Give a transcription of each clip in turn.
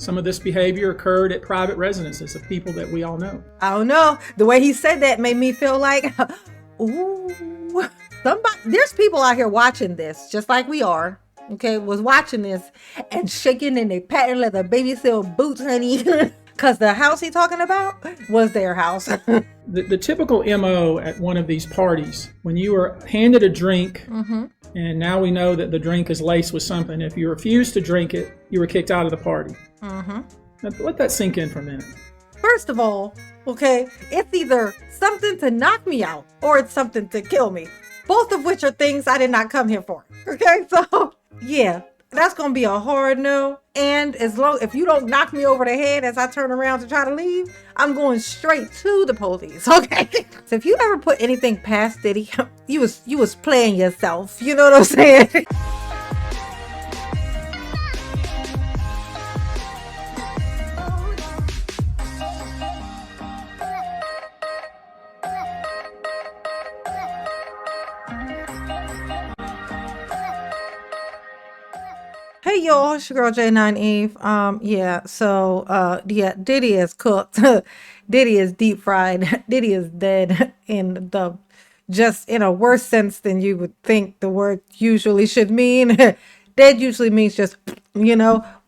Some of this behavior occurred at private residences of people that we all know. I don't know. The way he said that made me feel like, ooh, there's people out here watching this, just like we are. Okay, was watching this and shaking in their patent leather baby seal boots, honey. Because the house he talking about was their house. The typical MO at one of these parties, when you are handed a drink, and now we know that the drink is laced with something, if you refuse to drink it, you were kicked out of the party. Now, let that sink in for a minute. First of all, okay, it's either something to knock me out or it's something to kill me. Both of which are things I did not come here for. Okay, so yeah, that's gonna be a hard no. And if you don't knock me over the head as I turn around to try to leave, I'm going straight to the police. Okay. So if you ever put anything past Diddy, you was playing yourself. You know what I'm saying? Hey y'all, it's your girl J9 Eve. So Diddy is cooked. Diddy is deep fried. Diddy is dead in a worse sense than you would think the word usually should mean. Dead usually means just,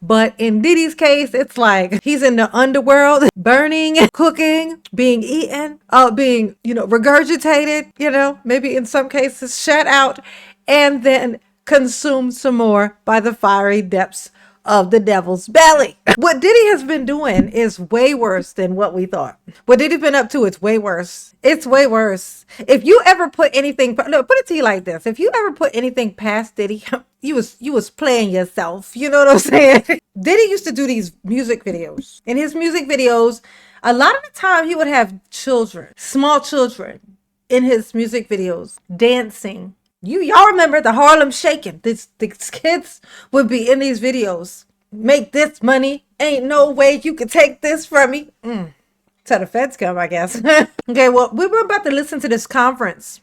but in Diddy's case, it's like he's in the underworld, burning, cooking, being eaten, being, regurgitated, maybe in some cases shut out, and then consumed some more by the fiery depths of the devil's belly. What Diddy has been doing is way worse than what we thought. What Diddy's been up to, it's way worse. It's way worse. If you ever put anything, put it to you like this. If you ever put anything past Diddy, you was playing yourself. You know what I'm saying? Diddy used to do these music videos. In his music videos, a lot of the time he would have children, small children in his music videos dancing. Y'all remember the Harlem Shaking? These kids would be in these videos. Make this money. Ain't no way you could take this from me. Till the feds come, I guess. Okay, well, we were about to listen to this conference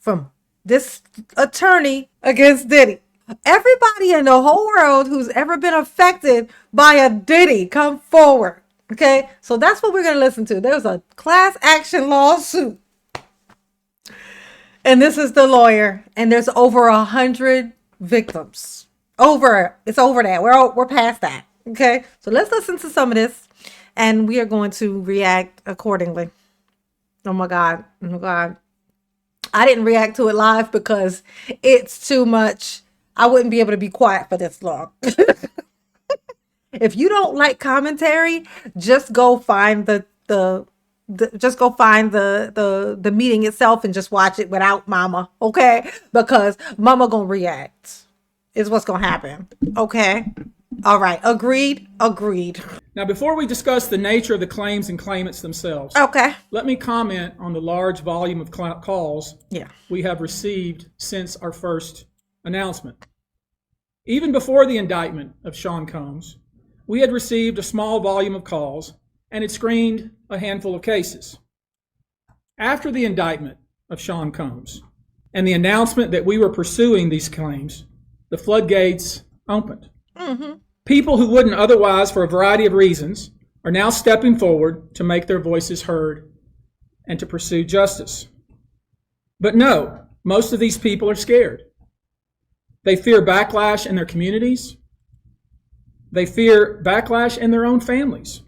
from this attorney against Diddy. Everybody in the whole world who's ever been affected by a Diddy, come forward. Okay, so that's what we're going to listen to. There's a class action lawsuit. And this is the lawyer, and there's over 100 victims. It's over that. We're past that. Okay, so let's listen to some of this, and we are going to react accordingly. Oh my God! I didn't react to it live because it's too much. I wouldn't be able to be quiet for this long. If you don't like commentary, just go find the meeting itself and just watch it without mama, okay? Because mama gonna react is what's gonna happen, okay? All right, agreed. Now, before we discuss the nature of the claims and claimants themselves, okay, let me comment on the large volume of calls we have received since our first announcement. Even before the indictment of Sean Combs, we had received a small volume of calls and had screened a handful of cases. After the indictment of Sean Combs and the announcement that we were pursuing these claims, the floodgates opened. People who wouldn't otherwise, for a variety of reasons, are now stepping forward to make their voices heard and to pursue justice. But no, most of these people are scared. They fear backlash in their communities. They fear backlash in their own families.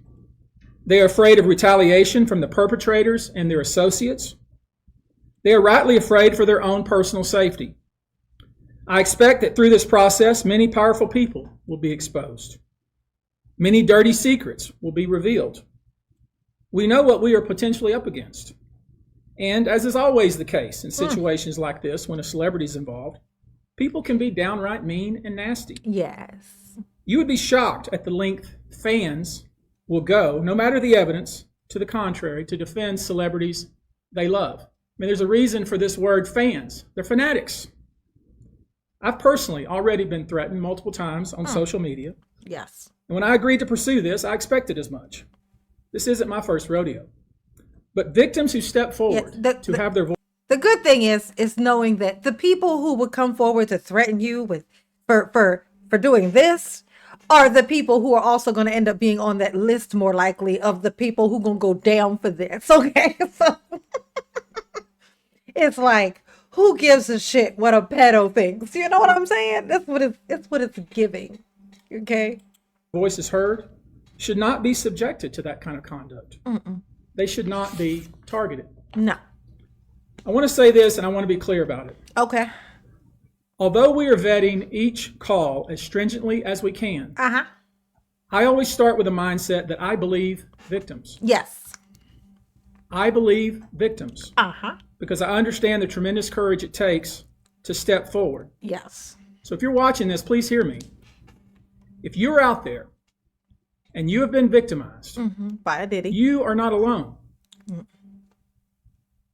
They are afraid of retaliation from the perpetrators and their associates. They are rightly afraid for their own personal safety. I expect that through this process, many powerful people will be exposed. Many dirty secrets will be revealed. We know what we are potentially up against. And as is always the case in situations like this, when a celebrity is involved, people can be downright mean and nasty. Yes. You would be shocked at the length fans will go, no matter the evidence, to the contrary, to defend celebrities they love. I mean, there's a reason for this word fans. They're fanatics. I've personally already been threatened multiple times on social media. Yes. And when I agreed to pursue this, I expected as much. This isn't my first rodeo. But victims who step forward to have their voice. The good thing is knowing that the people who would come forward to threaten you for doing this are the people who are also going to end up being on that list, more likely, of the people who going to go down for this. Okay. So it's like, who gives a shit what a pedo thinks? You know what I'm saying? It's what it's giving. Okay. Voice is heard, should not be subjected to that kind of conduct. They should not be targeted. No. I want to say this, and I want to be clear about it. Okay. Although we are vetting each call as stringently as we can, I always start with a mindset that I believe victims. Yes. I believe victims. Because I understand the tremendous courage it takes to step forward. Yes. So if you're watching this, please hear me. If you're out there and you have been victimized by a Diddy, you are not alone.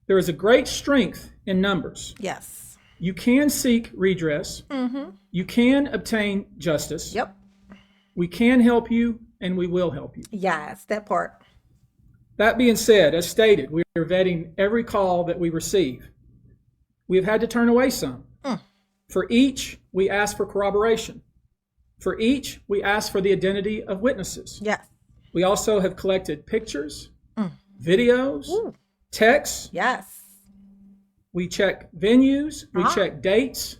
There is a great strength in numbers. Yes. You can seek redress. You can obtain justice. Yep. We can help you, and we will help you. Yes, that part. That being said, as stated, we are vetting every call that we receive. We have had to turn away some. For each, we ask for corroboration. For each, we ask for the identity of witnesses. Yes. We also have collected pictures, videos, texts. Yes. We check venues. We check dates.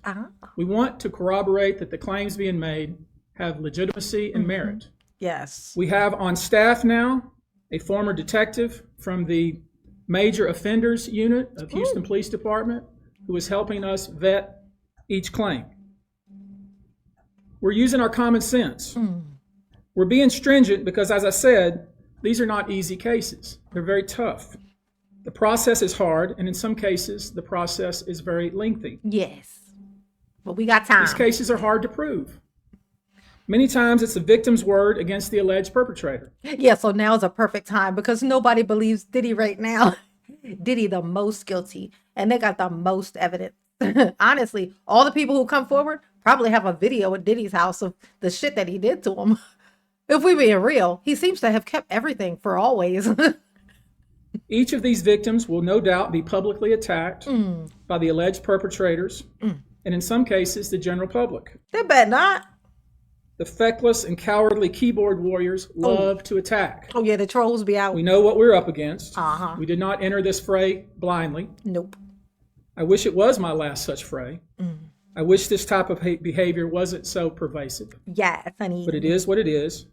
We want to corroborate that the claims being made have legitimacy and merit. Yes. We have on staff now a former detective from the Major Offenders Unit of Houston Police Department who is helping us vet each claim. We're using our common sense. We're being stringent because, as I said, these are not easy cases. They're very tough. The process is hard, and in some cases, the process is very lengthy. Yes. But we got time. These cases are hard to prove. Many times, it's the victim's word against the alleged perpetrator. Yeah, so now is a perfect time because nobody believes Diddy right now. Diddy the most guilty, and they got the most evidence. Honestly, all the people who come forward probably have a video at Diddy's house of the shit that he did to him. If we being real, he seems to have kept everything for always. Each of these victims will no doubt be publicly attacked by the alleged perpetrators, and in some cases, the general public. They bet not. The feckless and cowardly keyboard warriors love to attack. Oh, yeah, the trolls be out. We know what we're up against. Uh-huh. We did not enter this fray blindly. Nope. I wish it was my last such fray. I wish this type of behavior wasn't so pervasive. Yes, honey. But it is what it is,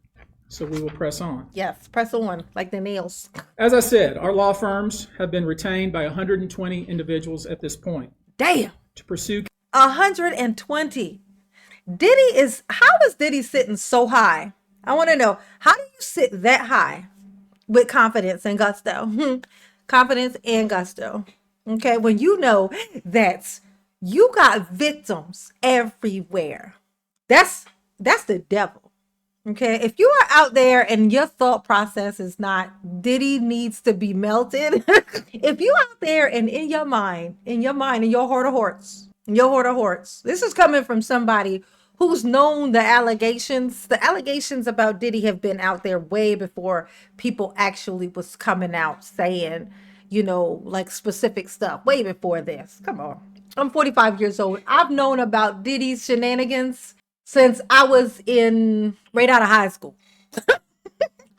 so we will press on. Yes, press on, like the nails. As I said, our law firms have been retained by 120 individuals at this point. Damn. To pursue 120. How is Diddy sitting so high? I want to know, how do you sit that high with confidence and gusto? Confidence and gusto. Okay, when you know that you got victims everywhere. That's the devil. Okay, if you are out there and your thought process is not Diddy needs to be melted, if you out there and in your mind, in your heart of hearts, this is coming from somebody who's known the allegations. The allegations about Diddy have been out there way before people actually was coming out saying, like specific stuff, way before this. Come on. I'm 45 years old. I've known about Diddy's shenanigans since I was right out of high school.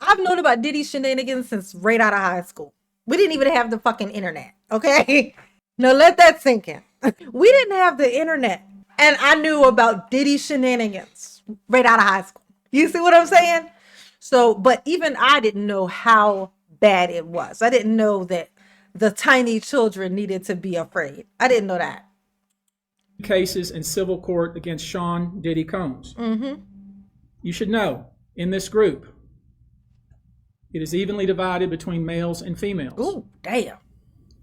I've known about Diddy's shenanigans since right out of high school. We didn't even have the fucking internet, okay? Now let that sink in. We didn't have the internet, and I knew about Diddy's shenanigans right out of high school. You see what I'm saying? So, but even I didn't know how bad it was. I didn't know that the tiny children needed to be afraid. I didn't know that. Cases in civil court against Sean Diddy Combs. You should know, in this group, it is evenly divided between males and females. Ooh, damn.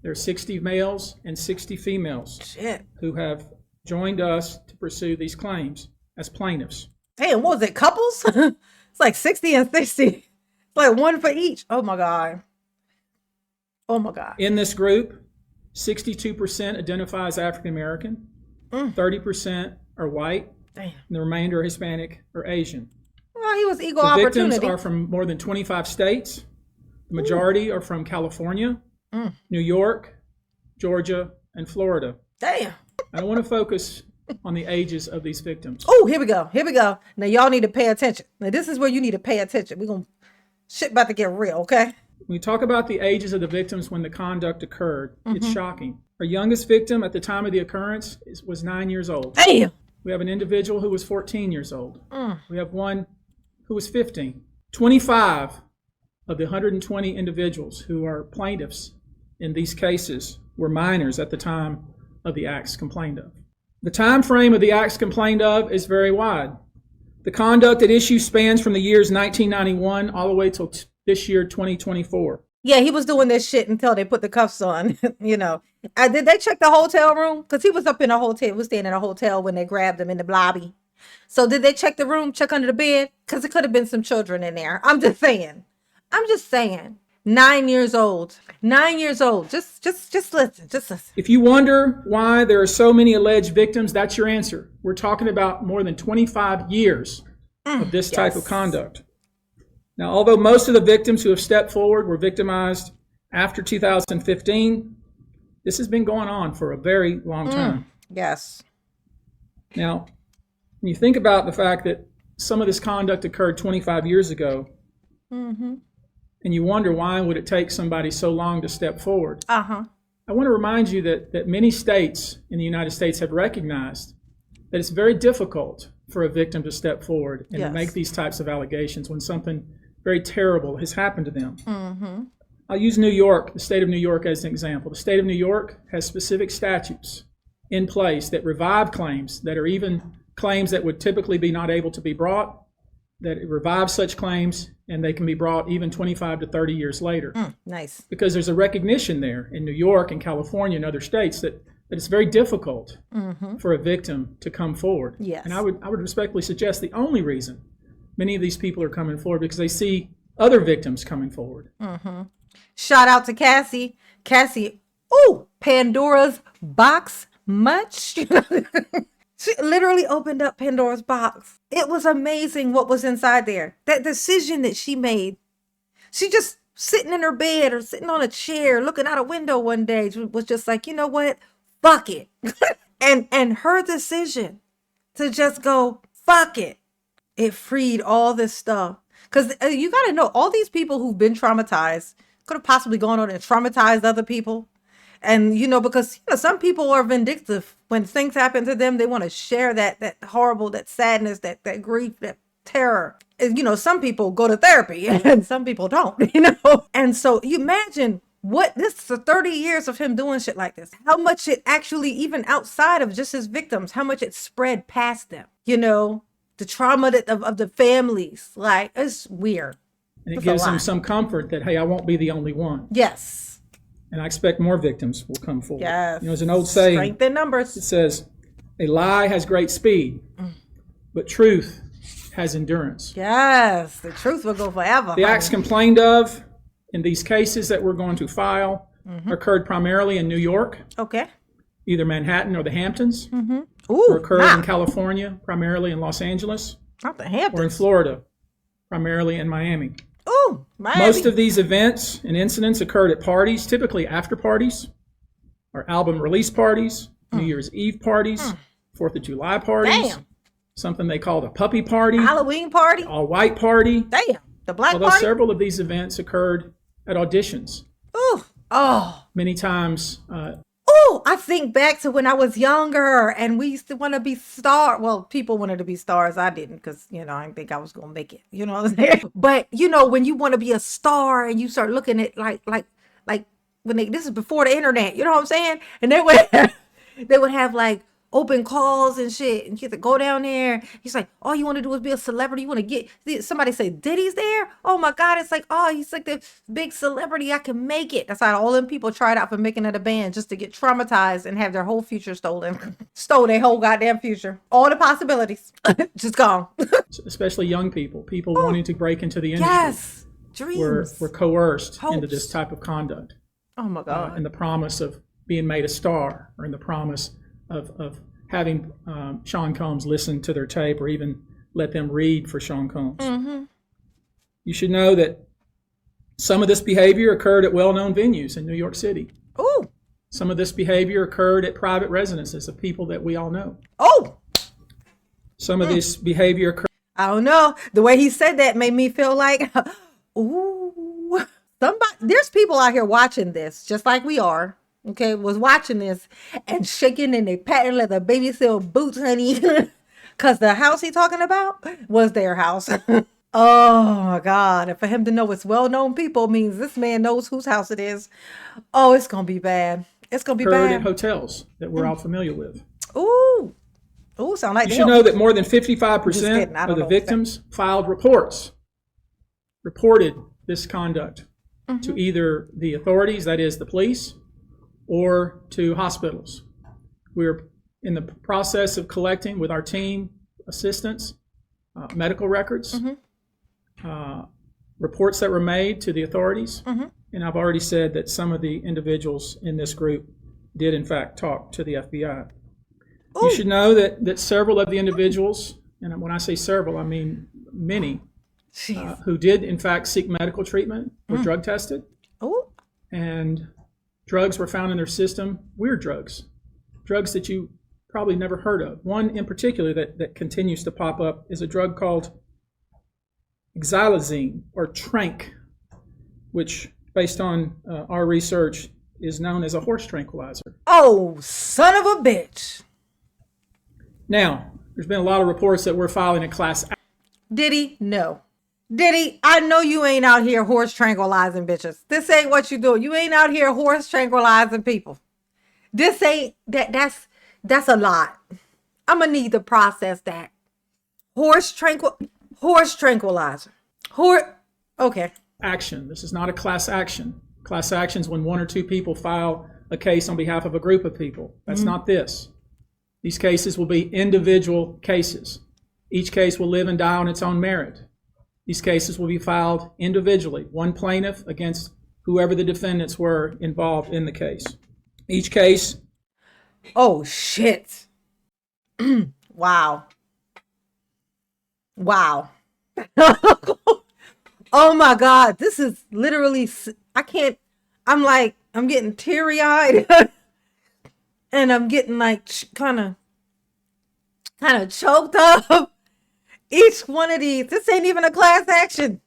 There are 60 males and 60 females who have joined us to pursue these claims as plaintiffs. Damn, what was it, couples? It's like 60 and 60. It's like one for each. Oh my God. Oh my God. In this group, 62% identify as African American, 30% are white, and the remainder are Hispanic or Asian. Well, he was equal the opportunity. Victims are from more than 25 states. The majority are from California, New York, Georgia, and Florida. Damn. I don't want to focus on the ages of these victims. Oh, here we go. Here we go. Now, y'all need to pay attention. Now, this is where you need to pay attention. Shit about to get real, okay? When we talk about the ages of the victims when the conduct occurred, it's shocking. Our youngest victim at the time of the occurrence was 9 years old. Damn. We have an individual who was 14 years old. We have one who was 15. 25 of the 120 individuals who are plaintiffs in these cases were minors at the time of the acts complained of. The time frame of the acts complained of is very wide. The conduct at issue spans from the years 1991 all the way till this year, 2024. Yeah, he was doing this shit until they put the cuffs on, you know. Did they check the hotel room? Because he was up in a hotel. He was staying in a hotel when they grabbed him in the lobby. So did they check the room, check under the bed? Because it could have been some children in there. I'm just saying. 9 years old. 9 years old. Just listen. Just listen. If you wonder why there are so many alleged victims, that's your answer. We're talking about more than 25 years of this type of conduct. Now, although most of the victims who have stepped forward were victimized after 2015, this has been going on for a very long time. Yes. Now, when you think about the fact that some of this conduct occurred 25 years ago, and you wonder why would it take somebody so long to step forward, I want to remind you that many states in the United States have recognized that it's very difficult for a victim to step forward and to make these types of allegations when something very terrible has happened to them. I'll use New York, the state of New York, as an example. The state of New York has specific statutes in place that revive claims that are even claims that would typically be not able to be brought, that it revives such claims, and they can be brought even 25 to 30 years later. Nice. Because there's a recognition there in New York and California and other states that it's very difficult for a victim to come forward. Yes. And I would respectfully suggest the only reason many of these people are coming forward because they see other victims coming forward. Shout out to Cassie. Cassie, ooh, Pandora's box much? She literally opened up Pandora's box. It was amazing what was inside there. That decision that she made. She just sitting in her bed or sitting on a chair looking out a window one day was just like, you know what? Fuck it. and her decision to just go, fuck it. It freed all this stuff. Because you got to know, all these people who've been traumatized could have possibly gone on and traumatized other people. And, because, some people are vindictive. When things happen to them, they want to share that horrible, that sadness, that grief, that terror. And, some people go to therapy and some people don't, And so you imagine this is 30 years of him doing shit like this. How much it actually, even outside of just his victims, how much it spread past them, the trauma of the families. Like, it's weird. And it gives them some comfort that, hey, I won't be the only one. Yes. And I expect more victims will come forward. Yes. There's an old saying. Strength in numbers. It says, a lie has great speed, but truth has endurance. Yes. The truth will go forever. The acts complained of in these cases that we're going to file occurred primarily in New York. Okay. Either Manhattan or the Hamptons. Ooh, or occurred in California, primarily in Los Angeles. Not the Hamptons. Or in Florida, primarily in Miami. Ooh, Miami. Most of these events and incidents occurred at parties, typically after parties, or album release parties, New Year's Eve parties, 4th of July parties, something they called a puppy party, Halloween party, all-white party. Damn, the black Although party. Several of these events occurred at auditions. Ooh, oh. Many times. I think back to when I was younger and we used to want to be stars. Well, people wanted to be stars. I didn't because, I didn't think I was going to make it. You know what I'm saying? But, when you want to be a star and you start looking at like when this is before the internet, you know what I'm saying? And they would have like open calls and shit. And you have to go down there. He's like, all you want to do is be a celebrity. You want to get somebody say Diddy's there. Oh my God. It's like, oh, he's like the big celebrity. I can make it. That's how all them people tried out for making it a band just to get traumatized and have their whole future stolen. Stole their whole goddamn future. All the possibilities. Just gone. Especially young people wanting to break into the industry. Yes. Dreams. Were coerced into this type of conduct. Oh my God. In the promise of being made a star, or in the promise of having Sean Combs listen to their tape or even let them read for Sean Combs. You should know that some of this behavior occurred at well-known venues in New York City. Ooh. Some of this behavior occurred at private residences of people that we all know. Oh! Some of this behavior occurred. I don't know. The way he said that made me feel like, ooh, there's people out here watching this, just like we are. Okay, was watching this and shaking in their patent leather baby seal boots, honey, because the house he talking about was their house. Oh my God! And for him to know it's well-known people means this man knows whose house it is. Oh, it's gonna be bad. It's gonna be bad. At hotels that we're all familiar with. Ooh, sound like you should know that more than 55% of the victims reported this conduct to either the authorities, that is the police, or to hospitals. We're in the process of collecting with our team assistants medical records, reports that were made to the authorities, and I've already said that some of the individuals in this group did in fact talk to the FBI. Ooh. You should know that several of the individuals, and when I say several, I mean many, who did in fact seek medical treatment were drug tested. Ooh. And drugs were found in their system, weird drugs that you probably never heard of. One in particular that continues to pop up is a drug called xylazine or trank, which based on our research is known as a horse tranquilizer. Oh, son of a bitch. Now, there's been a lot of reports that we're filing a class action. Diddy, no. Diddy, I know you ain't out here horse tranquilizing bitches. This ain't what you do. You ain't out here horse tranquilizing people. This ain't that's a lot. I'm gonna need to process that. Horse tranquilizer. Okay. Action. This is not a class action. Class actions when one or two people file a case on behalf of a group of people. That's not this. These cases will be individual cases. Each case will live and die on its own merit. These cases will be filed individually, one plaintiff against whoever the defendants were involved in the case. Each case. Oh, shit. Wow. Wow. Oh my God. This is literally, I'm getting teary-eyed and I'm getting like kind of choked up. Each one of these, this ain't even a class action.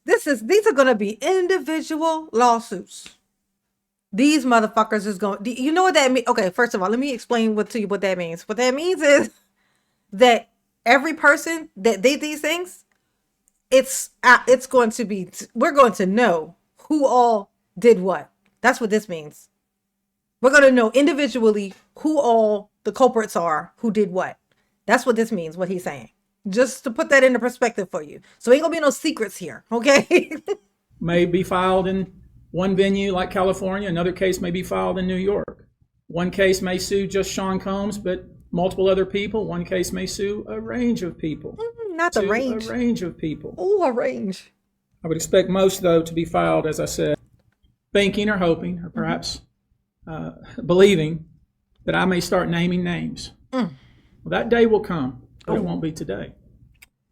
These are going to be individual lawsuits. These motherfuckers is going, you know what that means? Okay, first of all, let me explain to you what that means. What that means is that every person that did these things, it's going to be, we're going to know who all did what. That's what this means. We're going to know individually who all the culprits are, who did what. That's what this means, what he's saying. Just to put that into perspective for you. So ain't gonna be no secrets here, okay? May be filed in one venue like California. Another case may be filed in New York. One case may sue just Sean Combs, but multiple other people. One case may sue a range of people. Not the range. A range of people. Oh, a range. I would expect most, though, to be filed, as I said, thinking or hoping or perhaps believing that I may start naming names. Well, that day will come. But it won't be today.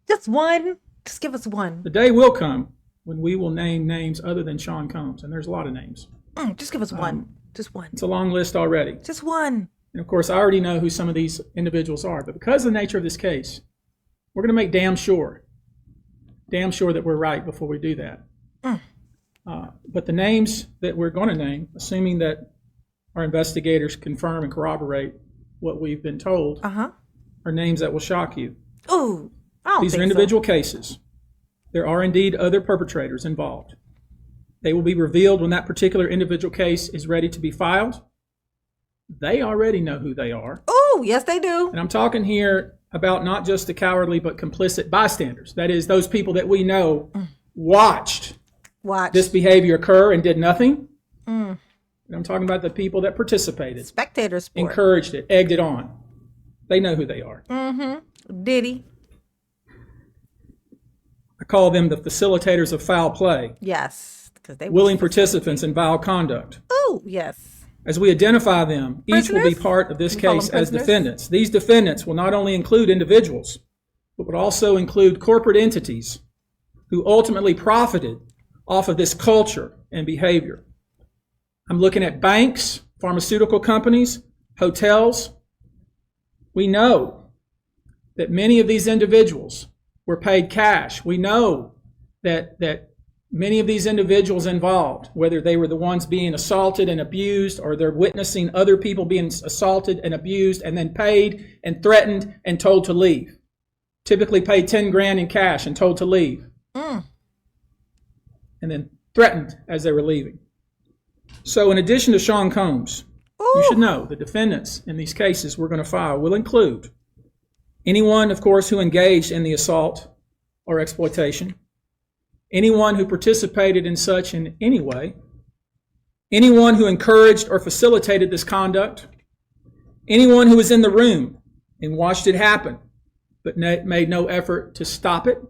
Just one. Just give us one. The day will come when we will name names other than Sean Combs. And there's a lot of names. Just give us one. Just one. It's a long list already. Just one. And of course, I already know who some of these individuals are. But because of the nature of this case, we're going to make damn sure that we're right before we do that. But the names that we're going to name, assuming that our investigators confirm and corroborate what we've been told, are names that will shock you. Ooh, These are individual cases. There are indeed other perpetrators involved. They will be revealed when that particular individual case is ready to be filed. They already know who they are. Oh, yes, they do. And I'm talking here about not just the cowardly but complicit bystanders. That is, those people that we know watched this behavior occur and did nothing. And I'm talking about the people that participated. Spectator sport. Encouraged it, egged it on. They know who they are. Diddy. I call them the facilitators of foul play. Yes. Because they willing participants in vile conduct. Oh, yes. As we identify them, each will be part of this case as defendants. These defendants will not only include individuals, but would also include corporate entities who ultimately profited off of this culture and behavior. I'm looking at banks, pharmaceutical companies, hotels. We know that many of these individuals were paid cash. We know that many of these individuals involved, whether they were the ones being assaulted and abused, or they're witnessing other people being assaulted and abused and then paid and threatened and told to leave. Typically paid 10 grand in cash and told to leave. And then threatened as they were leaving. So in addition to Sean Combs, you should know the defendants in these cases we're going to file will include anyone, of course, who engaged in the assault or exploitation, anyone who participated in such in any way, anyone who encouraged or facilitated this conduct, anyone who was in the room and watched it happen but made no effort to stop it,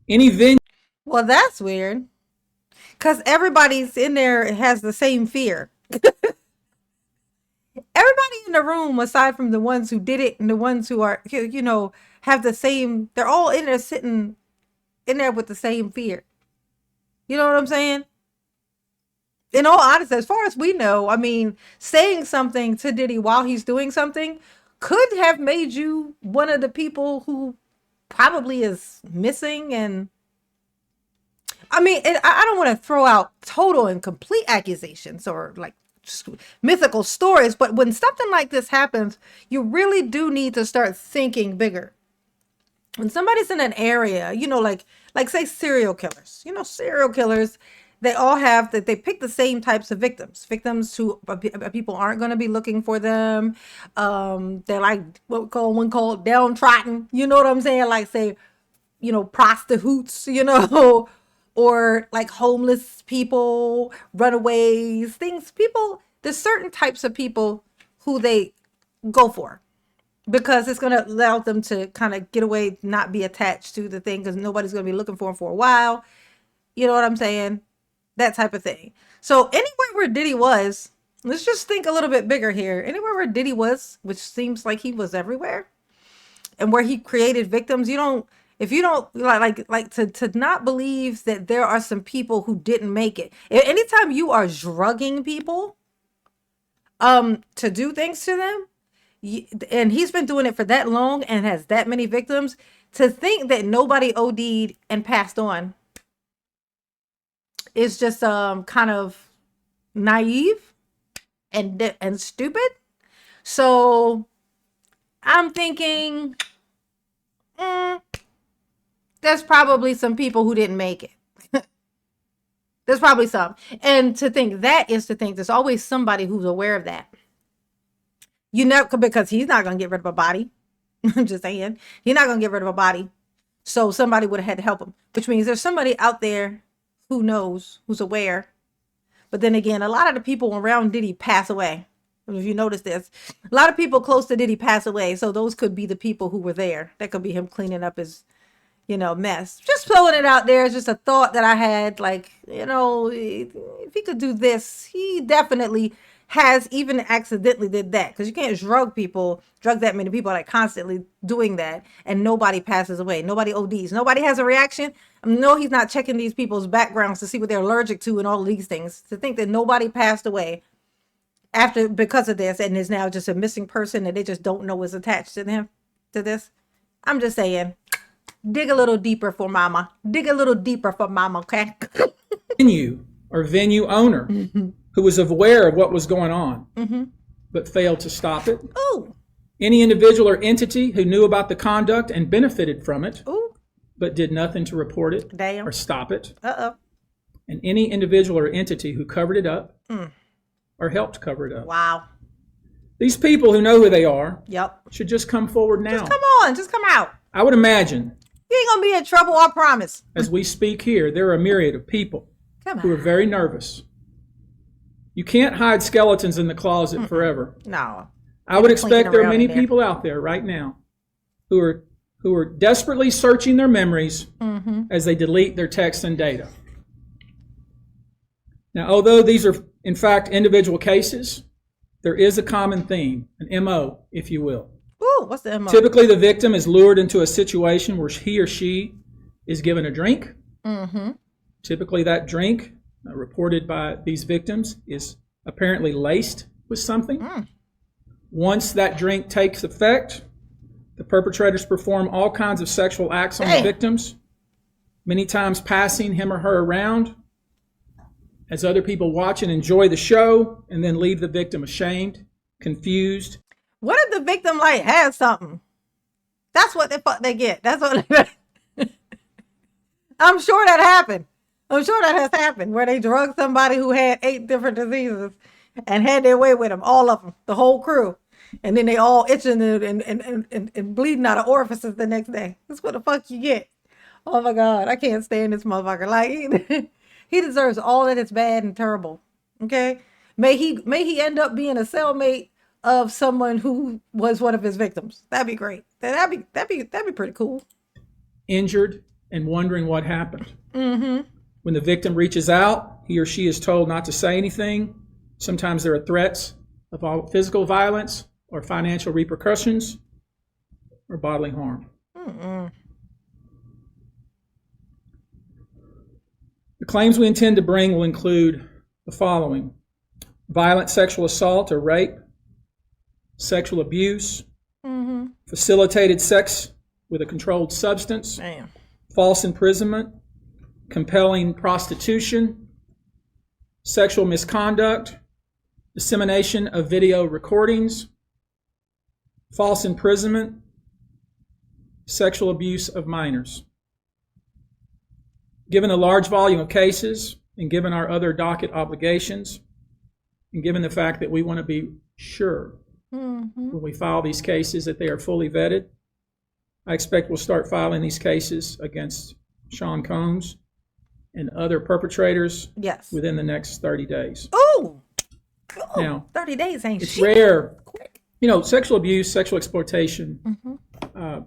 any venue. Well, that's weird, because everybody's in there has the same fear. Everybody in the room, aside from the ones who did it and the ones who are, have the same, they're all in there sitting in there with the same fear. You know what I'm saying? In all honesty, as far as we know, I mean, saying something to Diddy while he's doing something could have made you one of the people who probably is missing. And I mean, I don't want to throw out total and complete accusations or like mythical stories, but when something like this happens, you really do need to start thinking bigger. When somebody's in an area, like say serial killers, serial killers, they all have that. They pick the same types of victims who people aren't going to be looking for them. They're like one called downtrodden. You know what I'm saying? Like say, prostitutes, or like homeless people, runaways, there's certain types of people who they go for because it's going to allow them to kind of get away, not be attached to the thing because nobody's going to be looking for them for a while. You know what I'm saying? That type of thing. So anywhere where Diddy was, let's just think a little bit bigger here. Anywhere where Diddy was, which seems like he was everywhere, and where he created victims, if you don't like to not believe that there are some people who didn't make it. Anytime you are drugging people to do things to them, and he's been doing it for that long and has that many victims, to think that nobody OD'd and passed on is just kind of naive and stupid. So I'm thinking there's probably some people who didn't make it. There's probably some. And to think that is to think there's always somebody who's aware of that. Because he's not going to get rid of a body. I'm just saying. He's not going to get rid of a body. So somebody would have had to help him. Which means there's somebody out there who knows, who's aware. But then again, a lot of the people around Diddy pass away. If you notice this, a lot of people close to Diddy pass away. So those could be the people who were there. That could be him cleaning up his mess. Just throwing it out there. It's just a thought that I had. Like, if he could do this, he definitely has even accidentally did that. Because you can't drug that many people like constantly doing that. And nobody passes away. Nobody ODs. Nobody has a reaction. No, he's not checking these people's backgrounds to see what they're allergic to and all these things. To think that nobody passed away because of this and is now just a missing person that they just don't know is attached to them, to this. I'm just saying. Dig a little deeper for mama. Dig a little deeper for mama, okay? Venue owner who was aware of what was going on, but failed to stop it. Ooh. Any individual or entity who knew about the conduct and benefited from it, but did nothing to report it or stop it. And any individual or entity who covered it up or helped cover it up. Wow. These people who know who they are should just come forward now. Just come on. Just come out. I would imagine. You ain't going to be in trouble, I promise. As we speak here, there are a myriad of people who are very nervous. You can't hide skeletons in the closet forever. No. I would expect there are many people out there right now who are desperately searching their memories as they delete their texts and data. Now, although these are, in fact, individual cases, there is a common theme, an MO, if you will. Ooh, what's the MO? Typically, the victim is lured into a situation where he or she is given a drink. Typically, that drink, reported by these victims, is apparently laced with something. Once that drink takes effect, the perpetrators perform all kinds of sexual acts on the victims, many times passing him or her around as other people watch and enjoy the show, and then leave the victim ashamed, confused. What if the victim has something? That's what the fuck they get. That's what I'm sure that happened. I'm sure that has happened where they drugged somebody who had 8 different diseases and had their way with them, all of them, the whole crew. And then they all itching and bleeding out of orifices the next day. That's what the fuck you get. Oh my God, I can't stand this motherfucker. Like, he deserves all that is bad and terrible. Okay? May he end up being a cellmate of someone who was one of his victims. That'd be great. That'd be pretty cool. Injured and wondering what happened. When the victim reaches out, he or she is told not to say anything. Sometimes there are threats of physical violence or financial repercussions or bodily harm. The claims we intend to bring will include the following: violent sexual assault or rape, sexual abuse, facilitated sex with a controlled substance, false imprisonment, compelling prostitution, sexual misconduct, dissemination of video recordings, false imprisonment, sexual abuse of minors. Given the large volume of cases, and given our other docket obligations, and given the fact that we want to be sure when we file these cases that they are fully vetted, I expect we'll start filing these cases against Sean Combs and other perpetrators within the next 30 days. Oh, now 30 days ain't it's shit. Rare. You know, sexual abuse, sexual exploitation,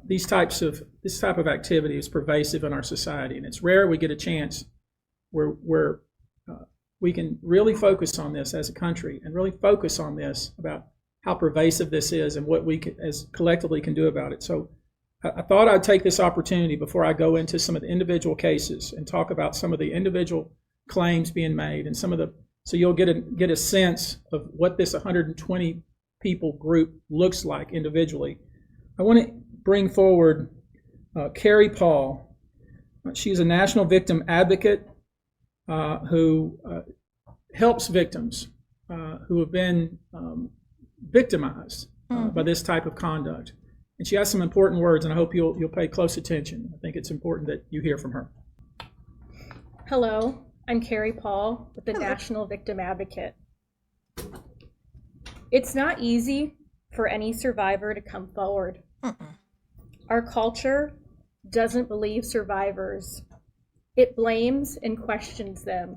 this type of activity is pervasive in our society, and it's rare we get a chance where we can really focus on this as a country and really focus on this about how pervasive this is and what we as collectively can do about it. So I thought I'd take this opportunity before I go into some of the individual cases and talk about some of the individual claims being made and so you'll get a sense of what this 120 people group looks like individually. I want to bring forward Carrie Paul. She's a national victim advocate who helps victims who have been victimized by this type of conduct. And she has some important words, and I hope you'll pay close attention. I think it's important that you hear from her. Hello, I'm Carrie Paul with the National Victim Advocate. It's not easy for any survivor to come forward. Our culture doesn't believe survivors. It blames and questions them.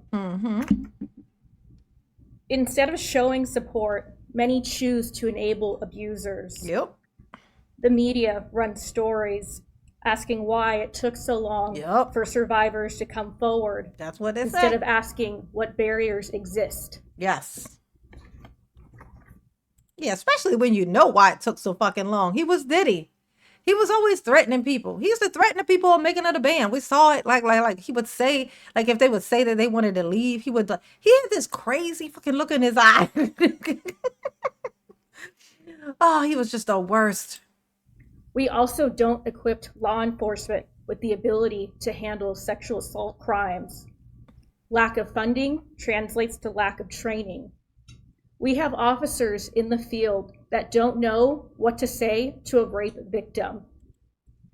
Instead of showing support, many choose to enable abusers. The media runs stories asking why it took so long for survivors to come forward. That's what they say. Instead of asking what barriers exist. Yes. Yeah, especially when you know why it took so fucking long. He was Diddy. He was always threatening people. He used to threaten the people on making of the band. We saw it like he would say, like if they would say that they wanted to leave, he had this crazy fucking look in his eye. Oh, he was just the worst. We also don't equip law enforcement with the ability to handle sexual assault crimes. Lack of funding translates to lack of training. We have officers in the field that don't know what to say to a rape victim,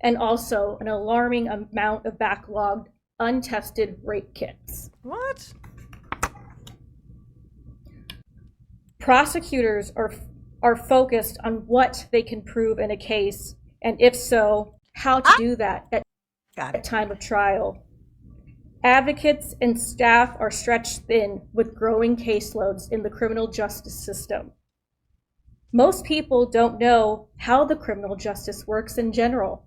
and also an alarming amount of backlogged, untested rape kits. What? Prosecutors are focused on what they can prove in a case, and if so, how to do that at time of trial. Advocates and staff are stretched thin with growing caseloads in the criminal justice system. Most people don't know how the criminal justice works in general.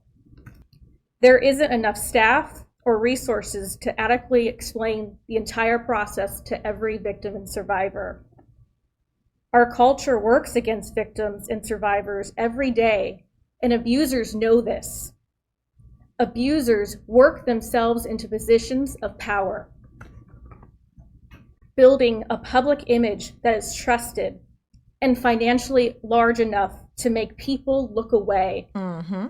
There isn't enough staff or resources to adequately explain the entire process to every victim and survivor. Our culture works against victims and survivors every day, and abusers know this. Abusers work themselves into positions of power. building a public image that is trusted and financially large enough to make people look away. Mm-hmm.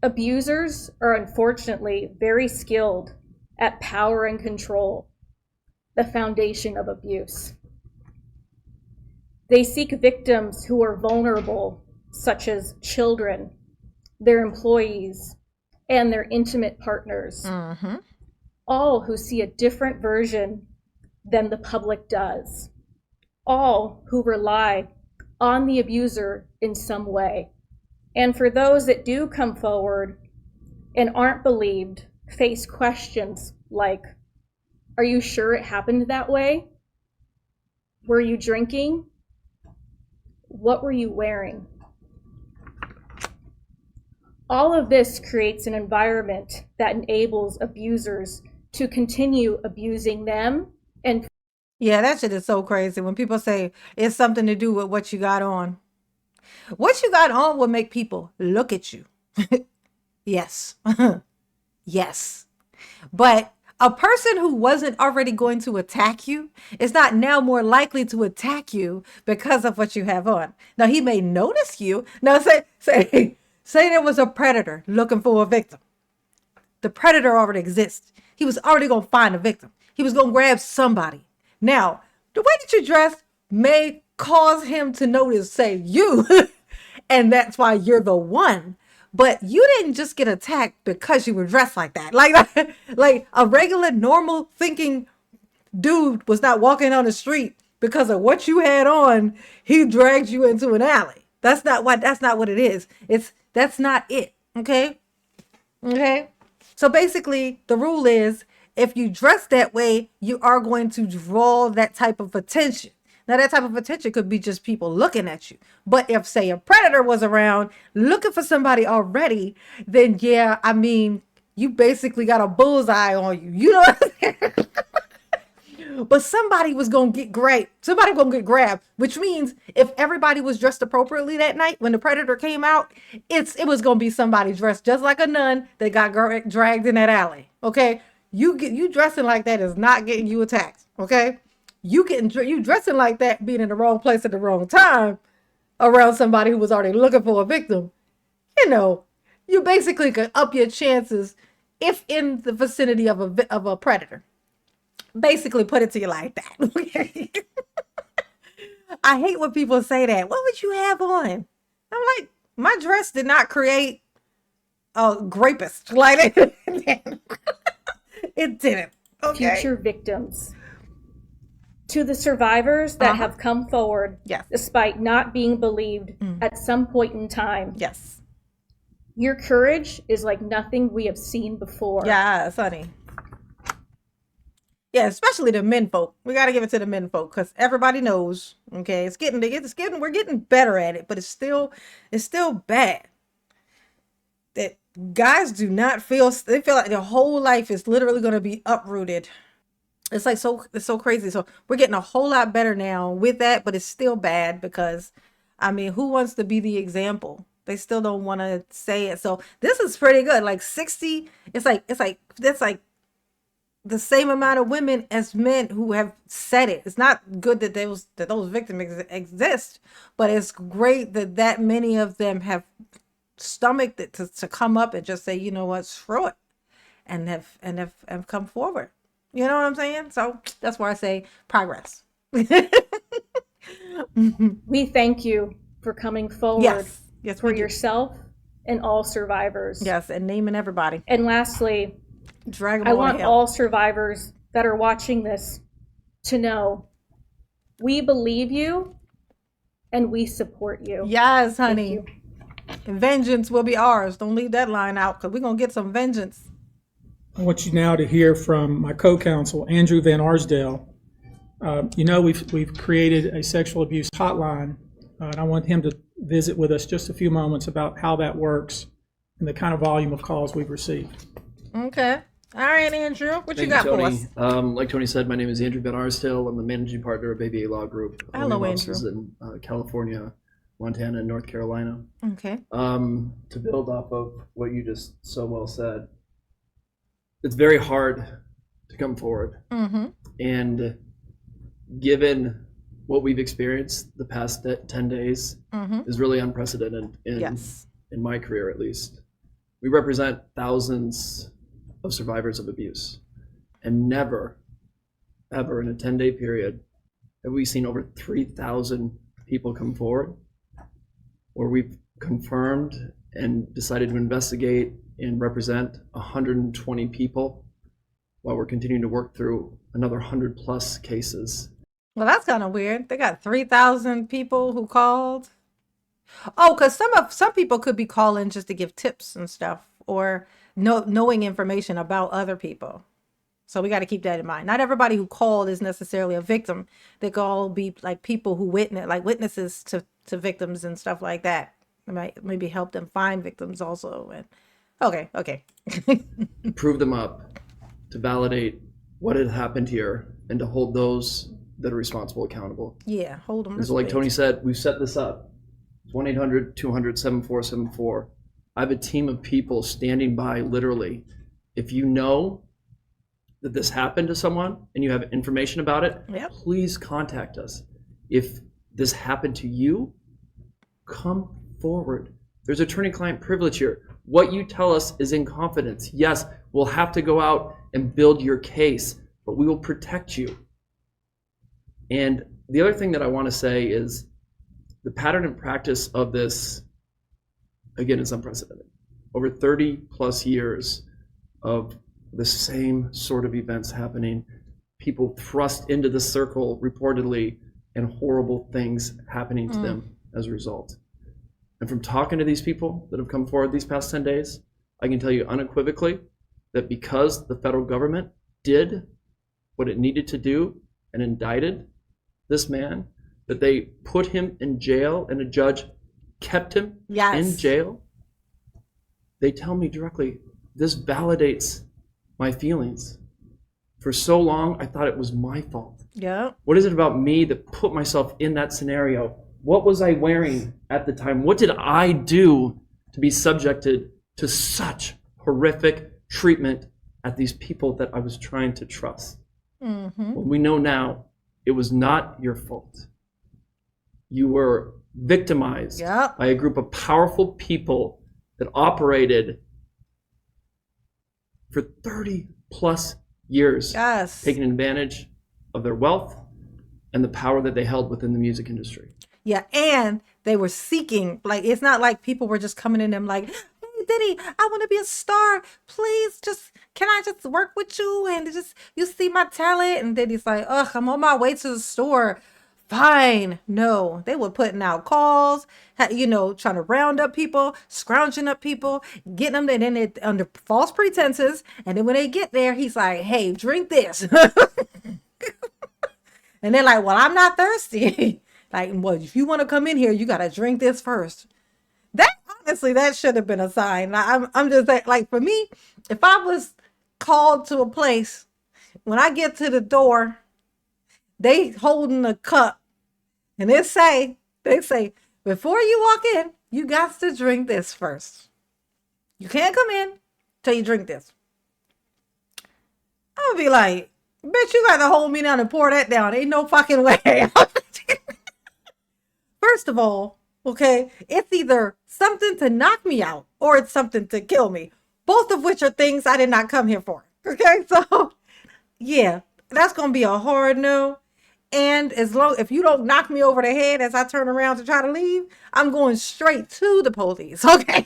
Abusers are unfortunately very skilled at power and control, the foundation of abuse. They seek victims who are vulnerable, such as children, their employees, and their intimate partners, all who see a different version than the public does, all who rely on the abuser in some way. And for those that do come forward and aren't believed, face questions like, are you sure it happened that way? Were you drinking? What were you wearing? All of this creates an environment that enables abusers to continue abusing them. And yeah, that shit is so crazy when people say it's something to do with what you got on. What you got on will make people look at you. Yes. Yes. But a person who wasn't already going to attack you is not now more likely to attack you because of what you have on. Now, he may notice you. Now, say there was a predator looking for a victim. The predator already exists. He was already going to find a victim. He was going to grab somebody. Now, the way that you dress may cause him to notice, say, you, and that's why you're the one. But you didn't just get attacked because you were dressed like that. Like a regular, normal thinking dude was not walking on the street because of what you had on. He dragged you into an alley. That's not what it is. That's not it. Okay. Okay. So basically the rule is if you dress that way, you are going to draw that type of attention. Now, that type of attention could be just people looking at you. But if, say, a predator was around looking for somebody already, then, yeah, I mean, you basically got a bullseye on you. You know what I'm saying? But somebody was going to get grabbed. Somebody going to get grabbed, which means if everybody was dressed appropriately that night when the predator came out, it was going to be somebody dressed just like a nun that got dragged in that alley. Okay? You dressing like that is not getting you attacked. Okay? You dressing like that, being in the wrong place at the wrong time around somebody who was already looking for a victim, you basically could up your chances if in the vicinity of a predator. Basically put it to you like that. Okay? I hate when people say that. What would you have on? I'm like, my dress did not create a rapist. Like it didn't. Okay. Future victims. To the survivors that have come forward, yes, despite not being believed at some point in time. Yes. Your courage is like nothing we have seen before. Yes, honey. Yeah, especially the men folk. We got to give it to the men folk because everybody knows. Okay, we're getting better at it, but it's still bad that guys do not feel. They feel like their whole life is literally going to be uprooted. It's so crazy. So we're getting a whole lot better now with that, but it's still bad because, I mean, who wants to be the example? They still don't want to say it. So this is pretty good. Like 60, that's like the same amount of women as men who have said it. It's not good that those victims exist, but it's great that many of them have stomached it to come up and just say, you know what, screw it, and have come forward. You know what I'm saying? So that's why I say progress. We thank you for coming forward for yourself and all survivors. Yes, and naming everybody. And lastly, I want all survivors that are watching this to know we believe you and we support you. Yes, honey. And vengeance will be ours. Don't leave that line out because we're going to get some vengeance. I want you now to hear from my co-counsel, Andrew Van Arsdale. We've created a sexual abuse hotline, and I want him to visit with us just a few moments about how that works and the kind of volume of calls we've received. Okay. All right, Andrew, what you got Tony. for us? Like Tony said, my name is Andrew Van Arsdale. I'm the managing partner of ABA Law Group. Hello, Andrew. In California, Montana, and North Carolina. Okay. To build off of what you just so well said, it's very hard to come forward. Mm-hmm. And given what we've experienced the past 10 days, is really unprecedented in my career, at least. We represent thousands of survivors of abuse, and never, ever in a 10-day period have we seen over 3,000 people come forward where we've confirmed and decided to investigate and represent 120 people while we're continuing to work through another 100 plus cases. Well, that's kind of weird. They got 3,000 people who called. Oh, because some people could be calling just to give tips and stuff, or knowing information about other people. So we got to keep that in mind. Not everybody who called is necessarily a victim. They could all be like people who witnesses to victims and stuff like that. It might maybe help them find victims also. And okay. Prove them up to validate what had happened here and to hold those that are responsible accountable. Yeah, hold them. So like Tony said, we've set this up. It's 1-800-200-7474. I have a team of people standing by literally. If you know that this happened to someone and you have information about it, please contact us. If this happened to you, come forward. There's attorney-client privilege here. What you tell us is in confidence. Yes, we'll have to go out and build your case, but we will protect you. And the other thing that I want to say is the pattern and practice of this, again, is unprecedented. Over 30 plus years of the same sort of events happening, people thrust into the circle reportedly, and horrible things happening to them as a result. And from talking to these people that have come forward these past 10 days, I can tell you unequivocally that because the federal government did what it needed to do and indicted this man, that they put him in jail and a judge kept him in jail. They tell me directly, this validates my feelings. For so long, I thought it was my fault. Yeah. What is it about me that put myself in that scenario? What was I wearing at the time? What did I do to be subjected to such horrific treatment at these people that I was trying to trust? Well, we know now it was not your fault. You were victimized by a group of powerful people that operated for 30 plus years, taking advantage of their wealth and the power that they held within the music industry. Yeah, and they were seeking, like, it's not like people were just coming in them like, hey, Diddy, I want to be a star. Please, can I just work with you? And you see my talent? And Diddy's like, ugh, I'm on my way to the store. Fine. No, they were putting out calls, trying to round up people, scrounging up people, getting them, and then they, under false pretenses. And then when they get there, he's like, hey, drink this. And they're like, well, I'm not thirsty. Like, well, if you want to come in here, you got to drink this first. Honestly, that should have been a sign. I'm just like, for me, if I was called to a place, when I get to the door, they holding a cup, and they say, before you walk in, you got to drink this first. You can't come in till you drink this. I'm gonna be like, bitch, you got to hold me down and pour that down. Ain't no fucking way. First of all, okay, it's either something to knock me out or it's something to kill me. Both of which are things I did not come here for. Okay, so yeah, that's gonna be a hard no. And if you don't knock me over the head as I turn around to try to leave, I'm going straight to the police. Okay.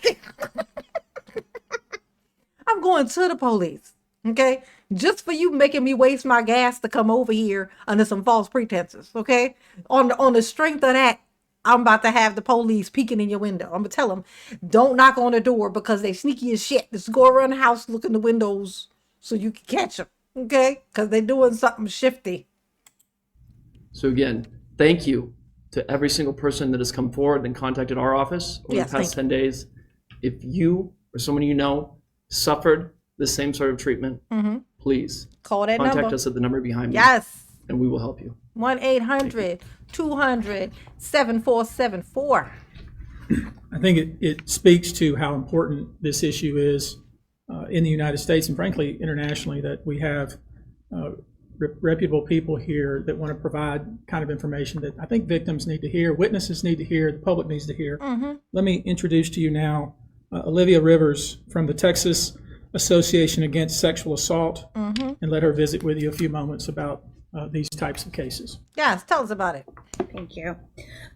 I'm going to the police. Okay. Just for you making me waste my gas to come over here under some false pretenses. Okay. On the strength of that, I'm about to have the police peeking in your window. I'm gonna tell them, don't knock on the door because they sneaky as shit. Just go around the house, look in the windows so you can catch them. Okay. Because they're doing something shifty. So again, thank you to every single person that has come forward and contacted our office over the past 10 days. If you or someone you know suffered the same sort of treatment, please call that contact number. us at the number behind me. Yes. And we will help you. 1-800-200-7474. I think it speaks to how important this issue is in the United States and frankly internationally, that we have reputable people here that want to provide kind of information that I think victims need to hear, witnesses need to hear, the public needs to hear. Let me introduce to you now Olivia Rivers from the Texas Association Against Sexual Assault, and let her visit with you a few moments about these types of cases. Yes, tell us about it. Thank you.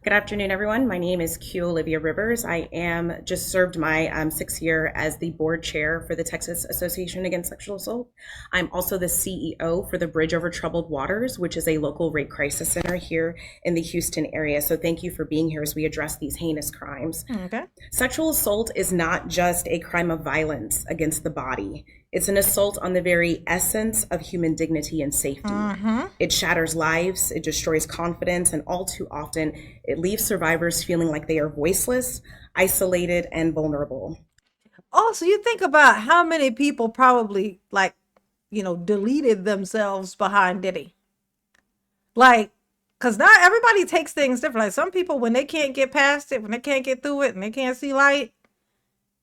Good afternoon, everyone. My name is Q Olivia Rivers. I am just served my 6th year as the board chair for the Texas Association Against Sexual Assault. I'm also the CEO for the Bridge Over Troubled Waters, which is a local rape crisis center here in the Houston area. So thank you for being here as we address these heinous crimes. Okay. Sexual assault is not just a crime of violence against the body. It's an assault on the very essence of human dignity and safety. It shatters lives, it destroys confidence, and all too often, it leaves survivors feeling like they are voiceless, isolated, and vulnerable. Also, you think about how many people probably, deleted themselves behind Diddy. Because not everybody takes things different. Like, some people, when they can't get past it, when they can't get through it, and they can't see light,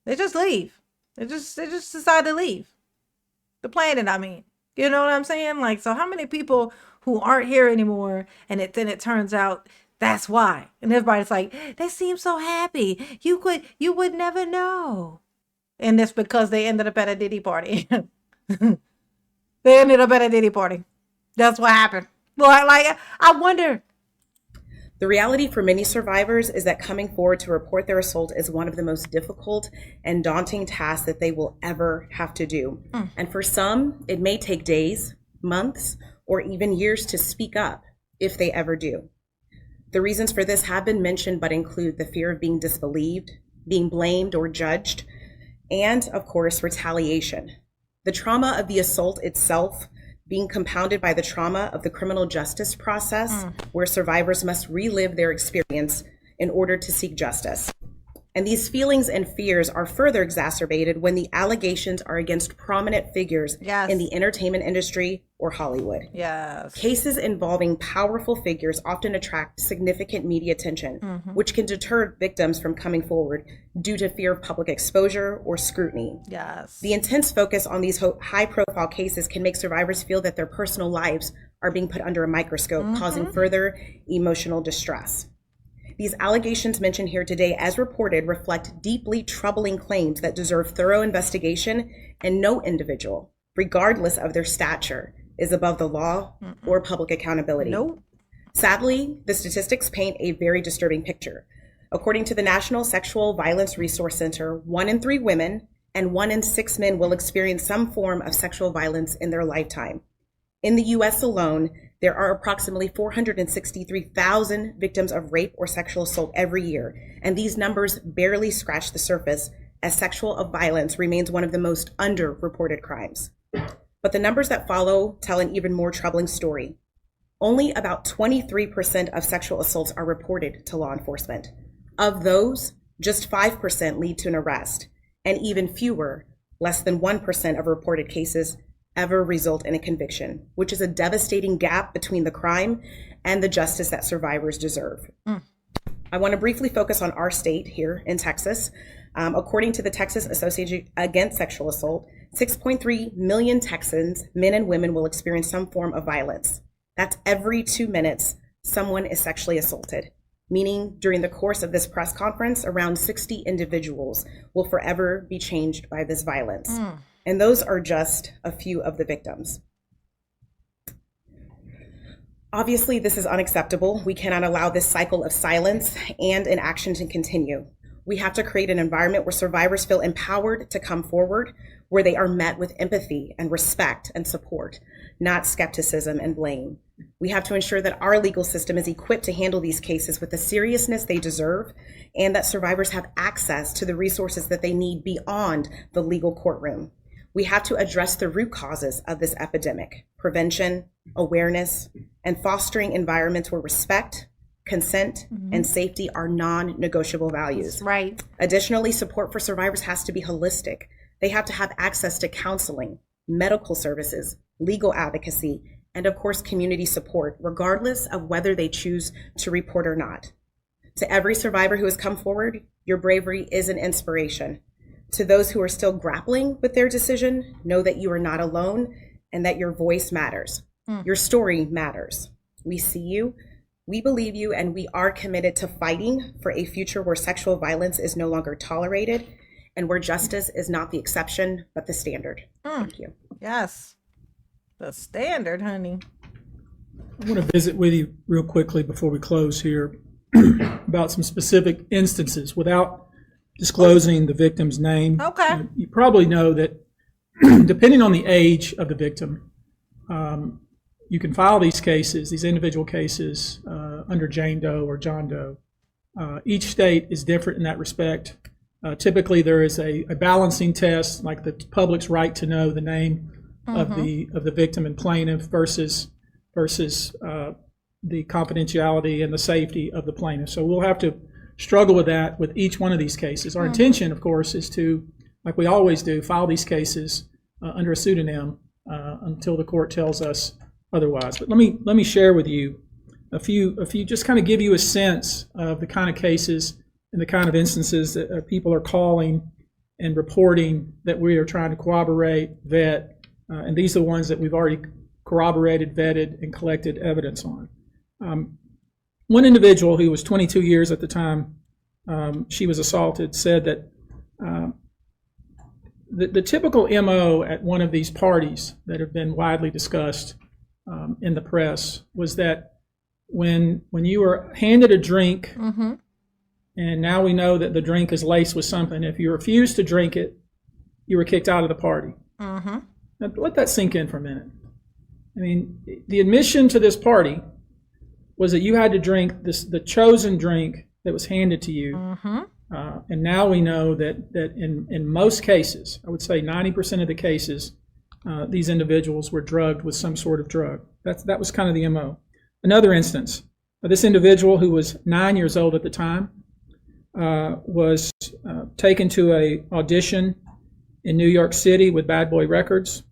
they just leave. They just decide to leave the planet, I mean. You know what I'm saying? Like, so how many people who aren't here anymore, and then it turns out that's why. And everybody's like, they seem so happy. You would never know. And it's because they ended up at a Diddy party. They ended up at a Diddy party. That's what happened. Well, I wonder. The reality for many survivors is that coming forward to report their assault is one of the most difficult and daunting tasks that they will ever have to do. And for some, it may take days, months, or even years to speak up, if they ever do. The reasons for this have been mentioned, but include the fear of being disbelieved, being blamed or judged, and of course, retaliation. The trauma of the assault itself being compounded by the trauma of the criminal justice process, where survivors must relive their experience in order to seek justice. And these feelings and fears are further exacerbated when the allegations are against prominent figures in the entertainment industry or Hollywood. Cases involving powerful figures often attract significant media attention, which can deter victims from coming forward due to fear of public exposure or scrutiny. The intense focus on these high-profile cases can make survivors feel that their personal lives are being put under a microscope, causing further emotional distress. These allegations mentioned here today, as reported, reflect deeply troubling claims that deserve thorough investigation, and no individual, regardless of their stature, is above the law or public accountability. Sadly, the statistics paint a very disturbing picture. According to the National Sexual Violence Resource Center, 1 in 3 women and 1 in 6 men will experience some form of sexual violence in their lifetime. In the US alone, there are approximately 463,000 victims of rape or sexual assault every year, and these numbers barely scratch the surface, as sexual violence remains one of the most underreported crimes. But the numbers that follow tell an even more troubling story. Only about 23% of sexual assaults are reported to law enforcement. Of those, just 5% lead to an arrest, and even fewer, less than 1% of reported cases, ever result in a conviction, which is a devastating gap between the crime and the justice that survivors deserve. I want to briefly focus on our state here in Texas. According to the Texas Association Against Sexual Assault, 6.3 million Texans, men and women, will experience some form of violence. That's every 2 minutes someone is sexually assaulted, meaning during the course of this press conference, around 60 individuals will forever be changed by this violence. And those are just a few of the victims. Obviously, this is unacceptable. We cannot allow this cycle of silence and inaction to continue. We have to create an environment where survivors feel empowered to come forward, where they are met with empathy and respect and support, not skepticism and blame. We have to ensure that our legal system is equipped to handle these cases with the seriousness they deserve, and that survivors have access to the resources that they need beyond the legal courtroom. We have to address the root causes of this epidemic: prevention, awareness, and fostering environments where respect, consent, and safety are non-negotiable values. Right. Additionally, support for survivors has to be holistic. They have to have access to counseling, medical services, legal advocacy, and of course, community support, regardless of whether they choose to report or not. To every survivor who has come forward, your bravery is an inspiration. To those who are still grappling with their decision, know that you are not alone and that your voice matters. Your story matters. We see you, we believe you, and we are committed to fighting for a future where sexual violence is no longer tolerated and where justice is not the exception, but the standard. Thank you. Yes. The standard, honey. I want to visit with you real quickly before we close here about some specific instances without disclosing the victim's name. Okay. You probably know that depending on the age of the victim, you can file these cases, these individual cases, under Jane Doe or John Doe. Each state is different in that respect. Typically, there is a balancing test, like the public's right to know the name of the victim and plaintiff versus the confidentiality and the safety of the plaintiff. So we'll have to struggle with that with each one of these cases. Our intention, of course, is to, like we always do, file these cases under a pseudonym until the court tells us otherwise. But let me share with you a few, just kind of give you a sense of the kind of cases and the kind of instances that people are calling and reporting that we are trying to corroborate, vet, and these are the ones that we've already corroborated, vetted, and collected evidence on. One individual who was 22 years at the time she was assaulted said that the typical MO at one of these parties that have been widely discussed in the press was that when you were handed a drink, and now we know that the drink is laced with something, if you refused to drink it, you were kicked out of the party. Now, let that sink in for a minute. I mean, the admission to this party was that you had to drink the chosen drink that was handed to you. And now we know that in most cases, I would say 90% of the cases, these individuals were drugged with some sort of drug. That was kind of the MO. Another instance, this individual who was 9 years old at the time was taken to a audition in New York City with Bad Boy Records.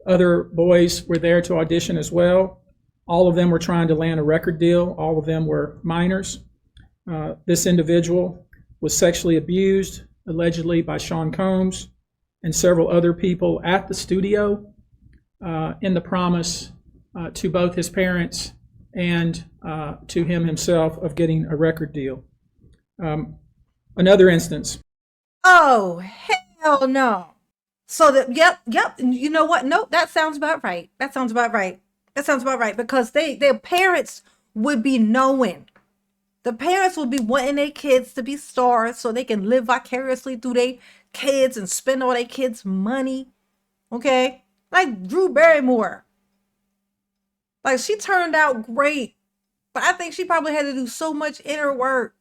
Other boys were there to audition as well. All of them were trying to land a record deal. All of them were minors. This individual was sexually abused, allegedly by Sean Combs and several other people at the studio in the promise to both his parents and to him himself of getting a record deal. Another instance. Oh, hell no. So yep. You know what? No, that sounds about right. That sounds about right because their parents would be knowing. The parents would be wanting their kids to be stars so they can live vicariously through their kids and spend all their kids' money. Okay? Like Drew Barrymore. Like, she turned out great, but I think she probably had to do so much inner work.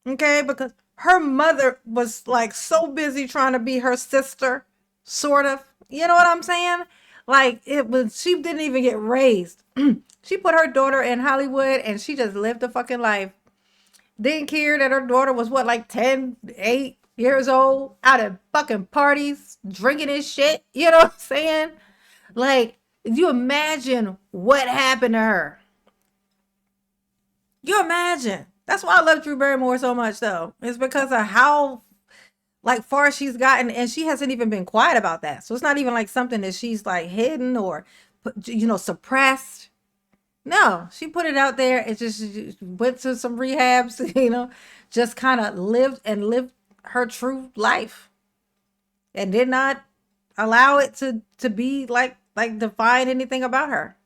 Okay? Because her mother was like so busy trying to be her sister, sort of. You know what I'm saying? Like, she didn't even get raised. She put her daughter in Hollywood and she just lived a fucking life. Didn't care that her daughter was like 10, 8 years old, out at fucking parties, drinking and shit. You know what I'm saying? Like, you imagine what happened to her. You imagine. That's why I love Drew Barrymore so much, though. It's because of how far she's gotten, and she hasn't even been quiet about that. So it's not even like something that she's like hidden or, suppressed. No, she put it out there and just went to some rehabs, just kind of lived her true life and did not allow it to be like define anything about her.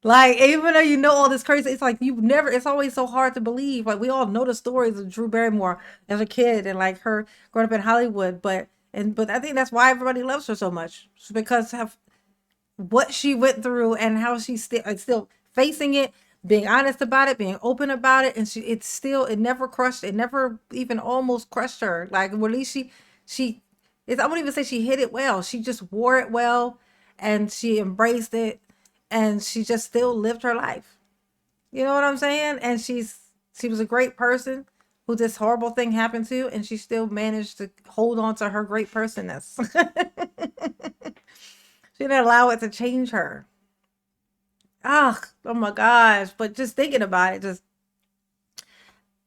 Like, even though you know all this crazy, it's like it's always so hard to believe. Like, we all know the stories of Drew Barrymore as a kid and like her growing up in Hollywood, but I think that's why everybody loves her so much. It's because of what she went through and how she's still facing it, being honest about it, being open about it, and it never crushed, it never even almost crushed her. Like, at least I wouldn't even say she hid it well. She just wore it well, and she embraced it, and she just still lived her life. You know what I'm saying? And she was a great person who this horrible thing happened to, and she still managed to hold on to her great personness. She didn't allow it to change her. Oh my gosh. But just thinking about it,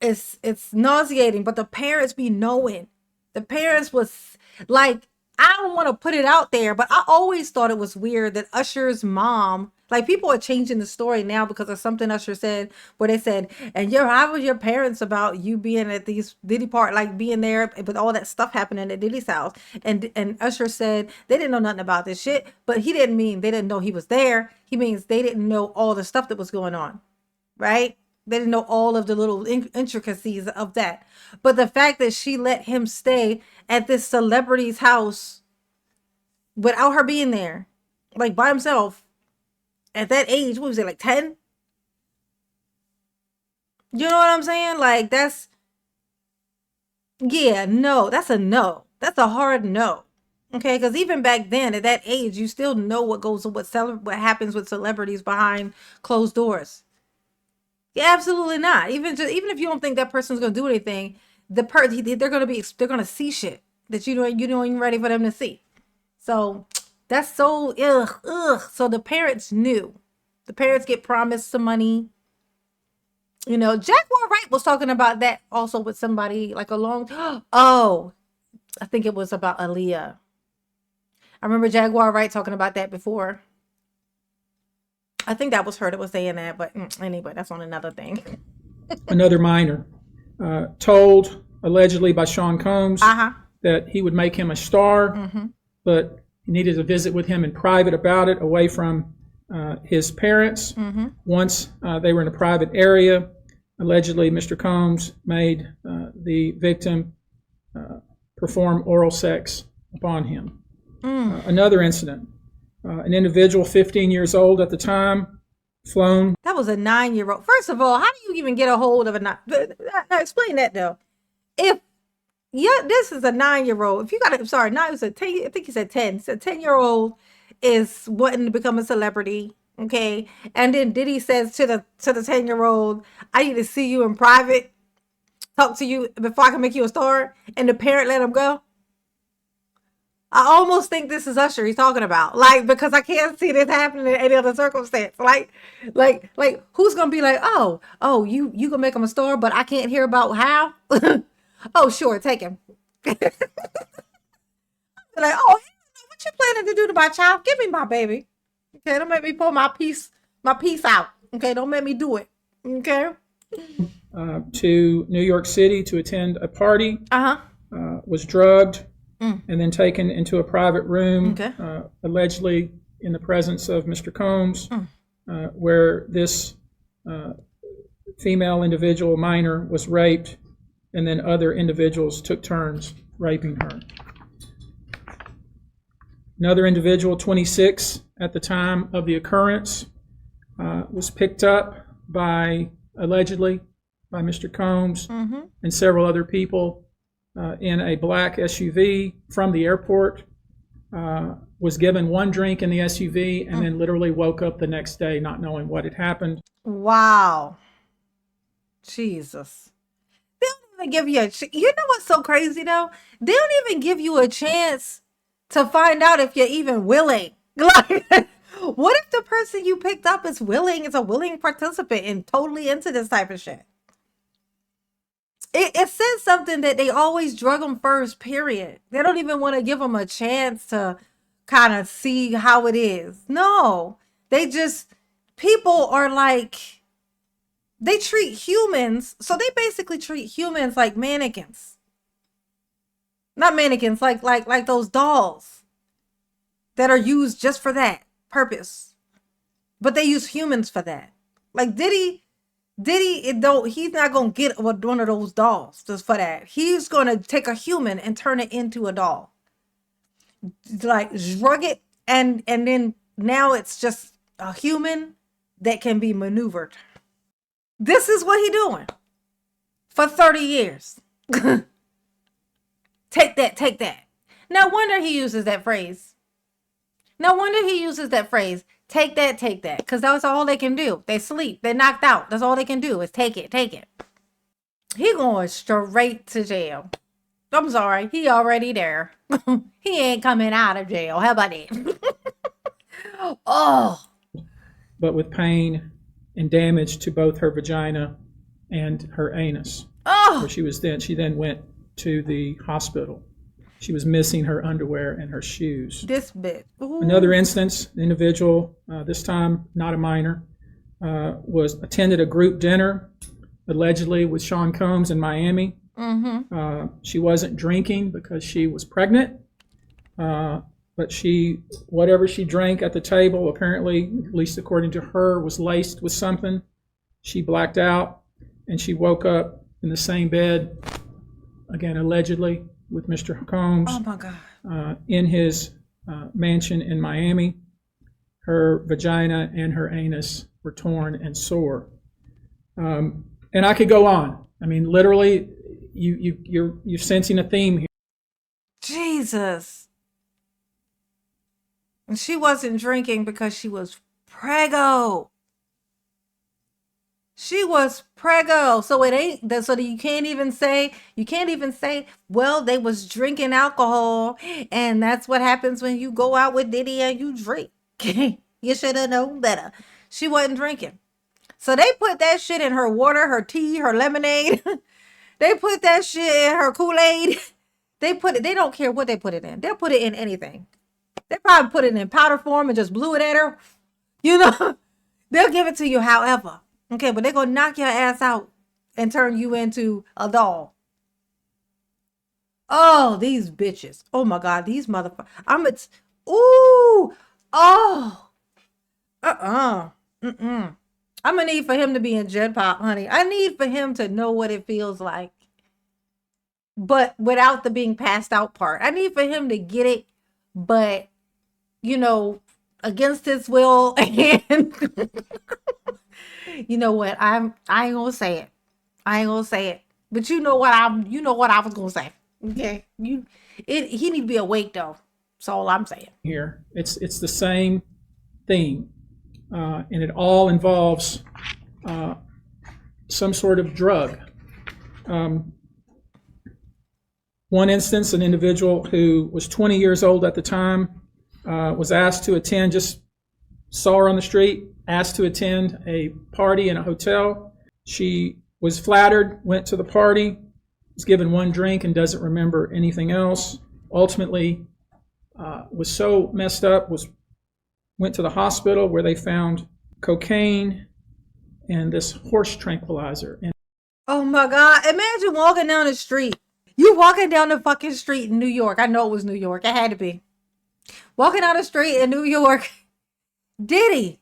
it's nauseating. But the parents be knowing. The parents was like, I don't want to put it out there, but I always thought it was weird that Usher's mom, like people are changing the story now because of something Usher said, where they said, and how was your parents about you being at these Diddy part, like being there with all that stuff happening at Diddy's house. And Usher said they didn't know nothing about this shit, but he didn't mean they didn't know he was there. He means they didn't know all the stuff that was going on, right? They didn't know all of the little intricacies of that. But the fact that she let him stay at this celebrity's house without her being there, like by himself, at that age, what was it, like 10? You know what I'm saying? Like, that's, yeah, no, that's a no. That's a hard no. Okay, because even back then, at that age, you still know what goes, what happens with celebrities behind closed doors. Yeah, absolutely not. Even if you don't think that person's gonna do anything, they're gonna see shit that you don't even ready for them to see. So that's so ugh. So the parents knew. The parents get promised some money. You know, Jaguar Wright was talking about that also with somebody like a long. Oh, I think it was about Aaliyah. I remember Jaguar Wright talking about that before. I think that was her that was saying that, but anyway, that's on another thing. Another minor told allegedly by Sean Combs that he would make him a star, but he needed to visit with him in private about it, away from his parents. Once they were in a private area, allegedly Mr. Combs made the victim perform oral sex upon him. Another incident. An individual 15 years old at the time, flown. That was a 9-year-old. First of all, how do you even get a hold of a 9? Now explain that though. If this is a 9-year-old. If you got sorry, 9 was a 10. I think he said 10. So 10-year-old is wanting to become a celebrity. Okay, and then Diddy says to the 10-year-old, "I need to see you in private, talk to you before I can make you a star." And the parent let him go. I almost think this is Usher he's talking about, like, because I can't see this happening in any other circumstance. Like, who's gonna be like, oh, you gonna make him a star, but I can't hear about how? Oh, sure, take him. Like, oh, what you planning to do to my child? Give me my baby. Okay, don't make me pull my piece out. Okay, don't make me do it. Okay. To New York City to attend a party. Was drugged. And then taken into a private room, allegedly in the presence of Mr. Combs, where this female individual, minor, was raped, and then other individuals took turns raping her. Another individual, 26 at the time of the occurrence, was picked up allegedly by Mr. Combs and several other people in a black SUV from the airport, was given one drink in the SUV, and then literally woke up the next day not knowing what had happened. Wow. Jesus. They don't even give you you know what's so crazy though? They don't even give you a chance to find out if you're even willing. Like, what if the person you picked up is a willing participant and totally into this type of shit? It says something that they always drug them first, period. They don't even want to give them a chance to kind of see how it is. No, people are like, they treat humans, so they basically treat humans like mannequins. Not mannequins, like those dolls that are used just for that purpose. But they use humans for that. Like Diddy, he's not going to get one of those dolls just for that. He's going to take a human and turn it into a doll. Like, drug it, and then now it's just a human that can be maneuvered. This is what he's doing for 30 years. Take that. No wonder he uses that phrase. Take that. Because that's all they can do. They sleep. They're knocked out. That's all they can do is take it. He going straight to jail. I'm sorry. He already there. He ain't coming out of jail. How about that? Oh. But with pain and damage to both her vagina and her anus. Oh. Where she then went to the hospital. She was missing her underwear and her shoes. This bit. Ooh. Another instance, the individual, this time not a minor, attended a group dinner, allegedly with Sean Combs in Miami. She wasn't drinking because she was pregnant, but whatever she drank at the table, apparently, at least according to her, was laced with something. She blacked out, and she woke up in the same bed, again, allegedly, with Mr. Combs. Oh, my God. In his mansion in Miami. Her vagina and her anus were torn and sore. And I could go on. I mean, literally, you're sensing a theme here. Jesus. And she wasn't drinking because she was preggo. She was preggo. So it ain't that. So that you can't even say, well, they was drinking alcohol, and that's what happens when you go out with Diddy and you drink. You should have known better. She wasn't drinking. So they put that shit in her water, her tea, her lemonade. They put that shit in her Kool-Aid. They don't care what they put it in. They'll put it in anything. They probably put it in powder form and just blew it at her. You know, they'll give it to you however. Okay, but they're going to knock your ass out and turn you into a doll. Oh, these bitches. Oh, my God, these motherfuckers. Ooh. Oh. I'm going to need for him to be in Jet Pop, honey. I need for him to know what it feels like. But without the being passed out part. I need for him to get it, but, you know, against his will. And you know what? I ain't gonna say it. But you know what I was gonna say. Okay. He need to be awake though. That's all I'm saying. Here. It's the same theme. And it all involves some sort of drug. One instance, an individual who was 20 years old at the time was asked to attend, just saw her on the street, asked to attend a party in a hotel. She was flattered, went to the party, was given one drink and doesn't remember anything else. Ultimately, was so messed up, went to the hospital where they found cocaine and this horse tranquilizer. Oh my God, imagine walking down the street. You walking down the fucking street in New York. I know it was New York. It had to be. Walking down the street in New York. Diddy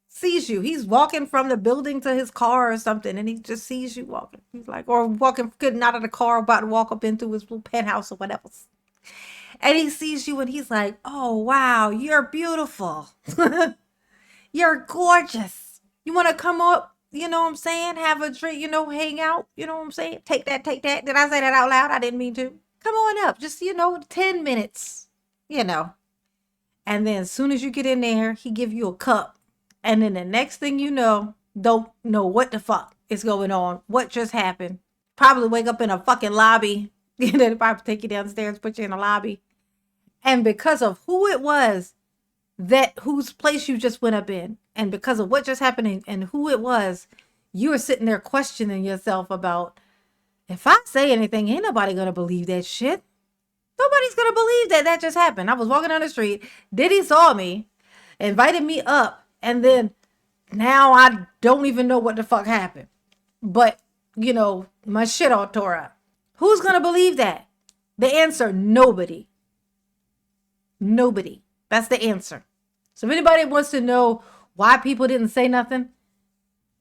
sees you. He's walking from the building to his car or something, and he just sees you walking. He's like, or walking, getting out of the car, about to walk up into his little penthouse or whatever. And he sees you and he's like, oh, wow, you're beautiful. You're gorgeous. You want to come up? You know what I'm saying? Have a drink, hang out. You know what I'm saying? Take that. Did I say that out loud? I didn't mean to. Come on up. Just, 10 minutes, And then as soon as you get in there, he give you a cup. And then the next thing you know, don't know what the fuck is going on. What just happened? Probably wake up in a fucking lobby. They probably take you downstairs, put you in a lobby. And because of who it was, whose place you just went up in, and because of what just happened and who it was, you were sitting there questioning yourself about, if I say anything, ain't nobody gonna believe that shit. Nobody's gonna believe that just happened. I was walking down the street, Diddy saw me, invited me up, and then now I don't even know what the fuck happened. But, my shit all tore up. Who's gonna believe that? The answer, nobody. Nobody. That's the answer. So if anybody wants to know why people didn't say nothing,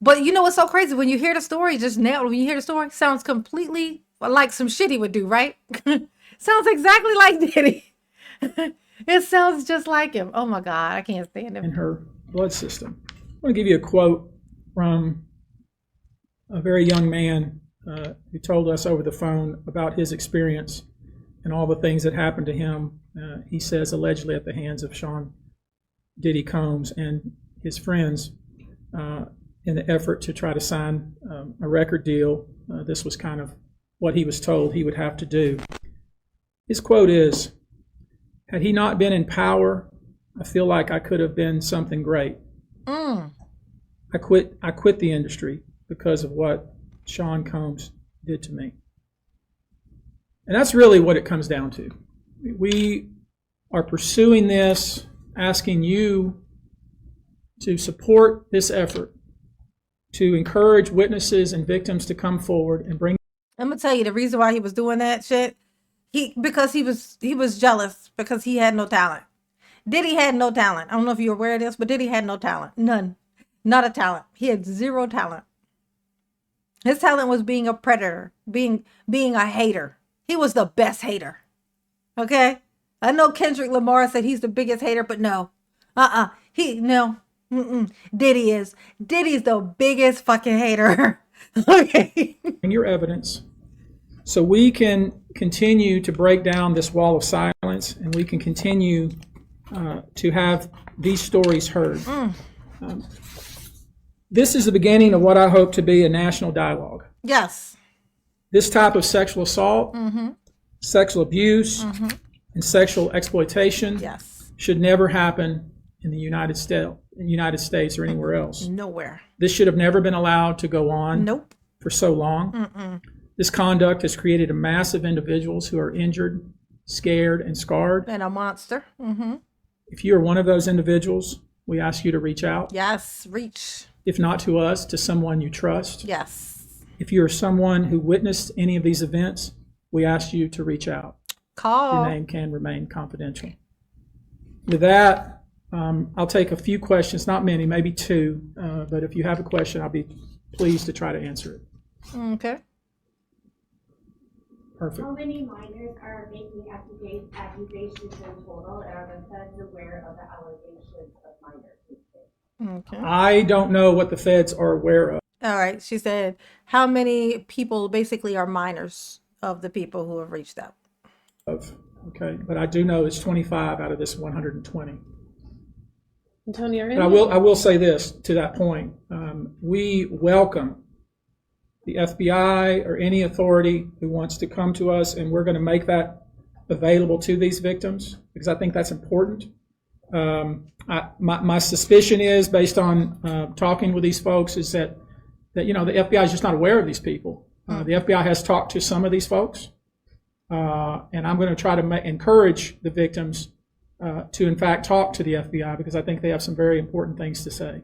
but what's so crazy? When you hear the story, it sounds completely like some shit he would do, right? Sounds exactly like Diddy. It sounds just like him. Oh my God, I can't stand him. In her blood system. I want to give you a quote from a very young man who told us over the phone about his experience and all the things that happened to him. He says allegedly at the hands of Sean Diddy Combs and his friends in the effort to try to sign a record deal. This was kind of what he was told he would have to do. His quote is, "Had he not been in power, I feel like I could have been something great. I quit the industry because of what Sean Combs did to me." And that's really what it comes down to. We are pursuing this, asking you to support this effort, to encourage witnesses and victims to come forward and bring. I'm gonna tell you the reason why he was doing that shit. Because he was jealous because he had no talent. Diddy had no talent. I don't know if you're aware of this, but Diddy had no talent. None. Not a talent. He had zero talent. His talent was being a predator, being a hater. He was the best hater. Okay? I know Kendrick Lamar said he's the biggest hater, but no. No. Diddy is. Diddy's the biggest fucking hater. Okay. Your evidence so we can continue to break down this wall of silence, and we can continue to have these stories heard. This is the beginning of what I hope to be a national dialogue. Yes. This type of sexual assault, sexual abuse, and sexual exploitation should never happen in the United States or anywhere else. Nowhere. This should have never been allowed to go on for so long. This conduct has created a mass of individuals who are injured, scared, and scarred. And a monster. If you are one of those individuals, we ask you to reach out. Yes, reach. If not to us, to someone you trust. Yes. If you're someone who witnessed any of these events, we ask you to reach out. Call. Your name can remain confidential. With that, I'll take a few questions, not many, maybe two, but if you have a question, I'll be pleased to try to answer it. Okay. Perfect. How many minors are making accusations in total, and are the feds aware of the allegations of minors? Okay. I don't know what the feds are aware of. All right. She said, how many people basically are minors of the people who have reached out? Okay, but I do know it's 25 out of this 120. Tony, and I will say this to that point. We welcome the FBI or any authority who wants to come to us, and we're going to make that available to these victims because I think that's important. My suspicion is, based on talking with these folks, is that the FBI is just not aware of these people. The FBI has talked to some of these folks, and I'm going to try to encourage the victims to, in fact, talk to the FBI because I think they have some very important things to say.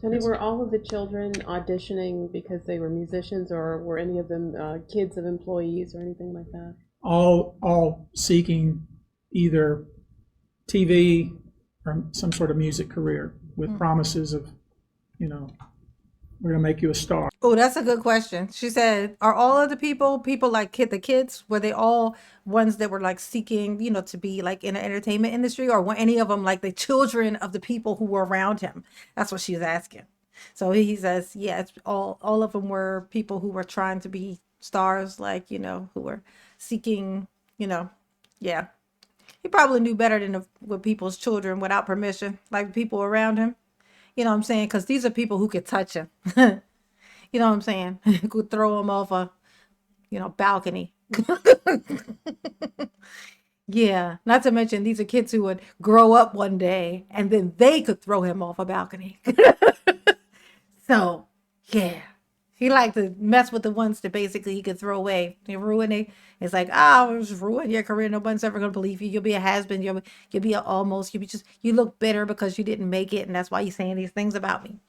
Tony, were all of the children auditioning because they were musicians, or were any of them kids of employees or anything like that? All seeking either TV or some sort of music career with promises of, we're going to make you a star. Oh, that's a good question. She said, are all of the people like the kids, were they all ones that were like seeking, to be like in the entertainment industry, or were any of them like the children of the people who were around him? That's what she was asking. So he says, yeah, it's all of them were people who were trying to be stars, like, who were seeking, yeah. He probably knew better than with people's children without permission, like people around him. You know what I'm saying? Because these are people who could touch him. You know what I'm saying? Could throw him off a, balcony. Yeah. Not to mention these are kids who would grow up one day and then they could throw him off a balcony. So, yeah. He liked to mess with the ones that basically he could throw away. He ruin it. It's like, just ruin your career. No one's ever gonna believe you. You'll be a has-been. You'll be you look bitter because you didn't make it, and that's why you're saying these things about me.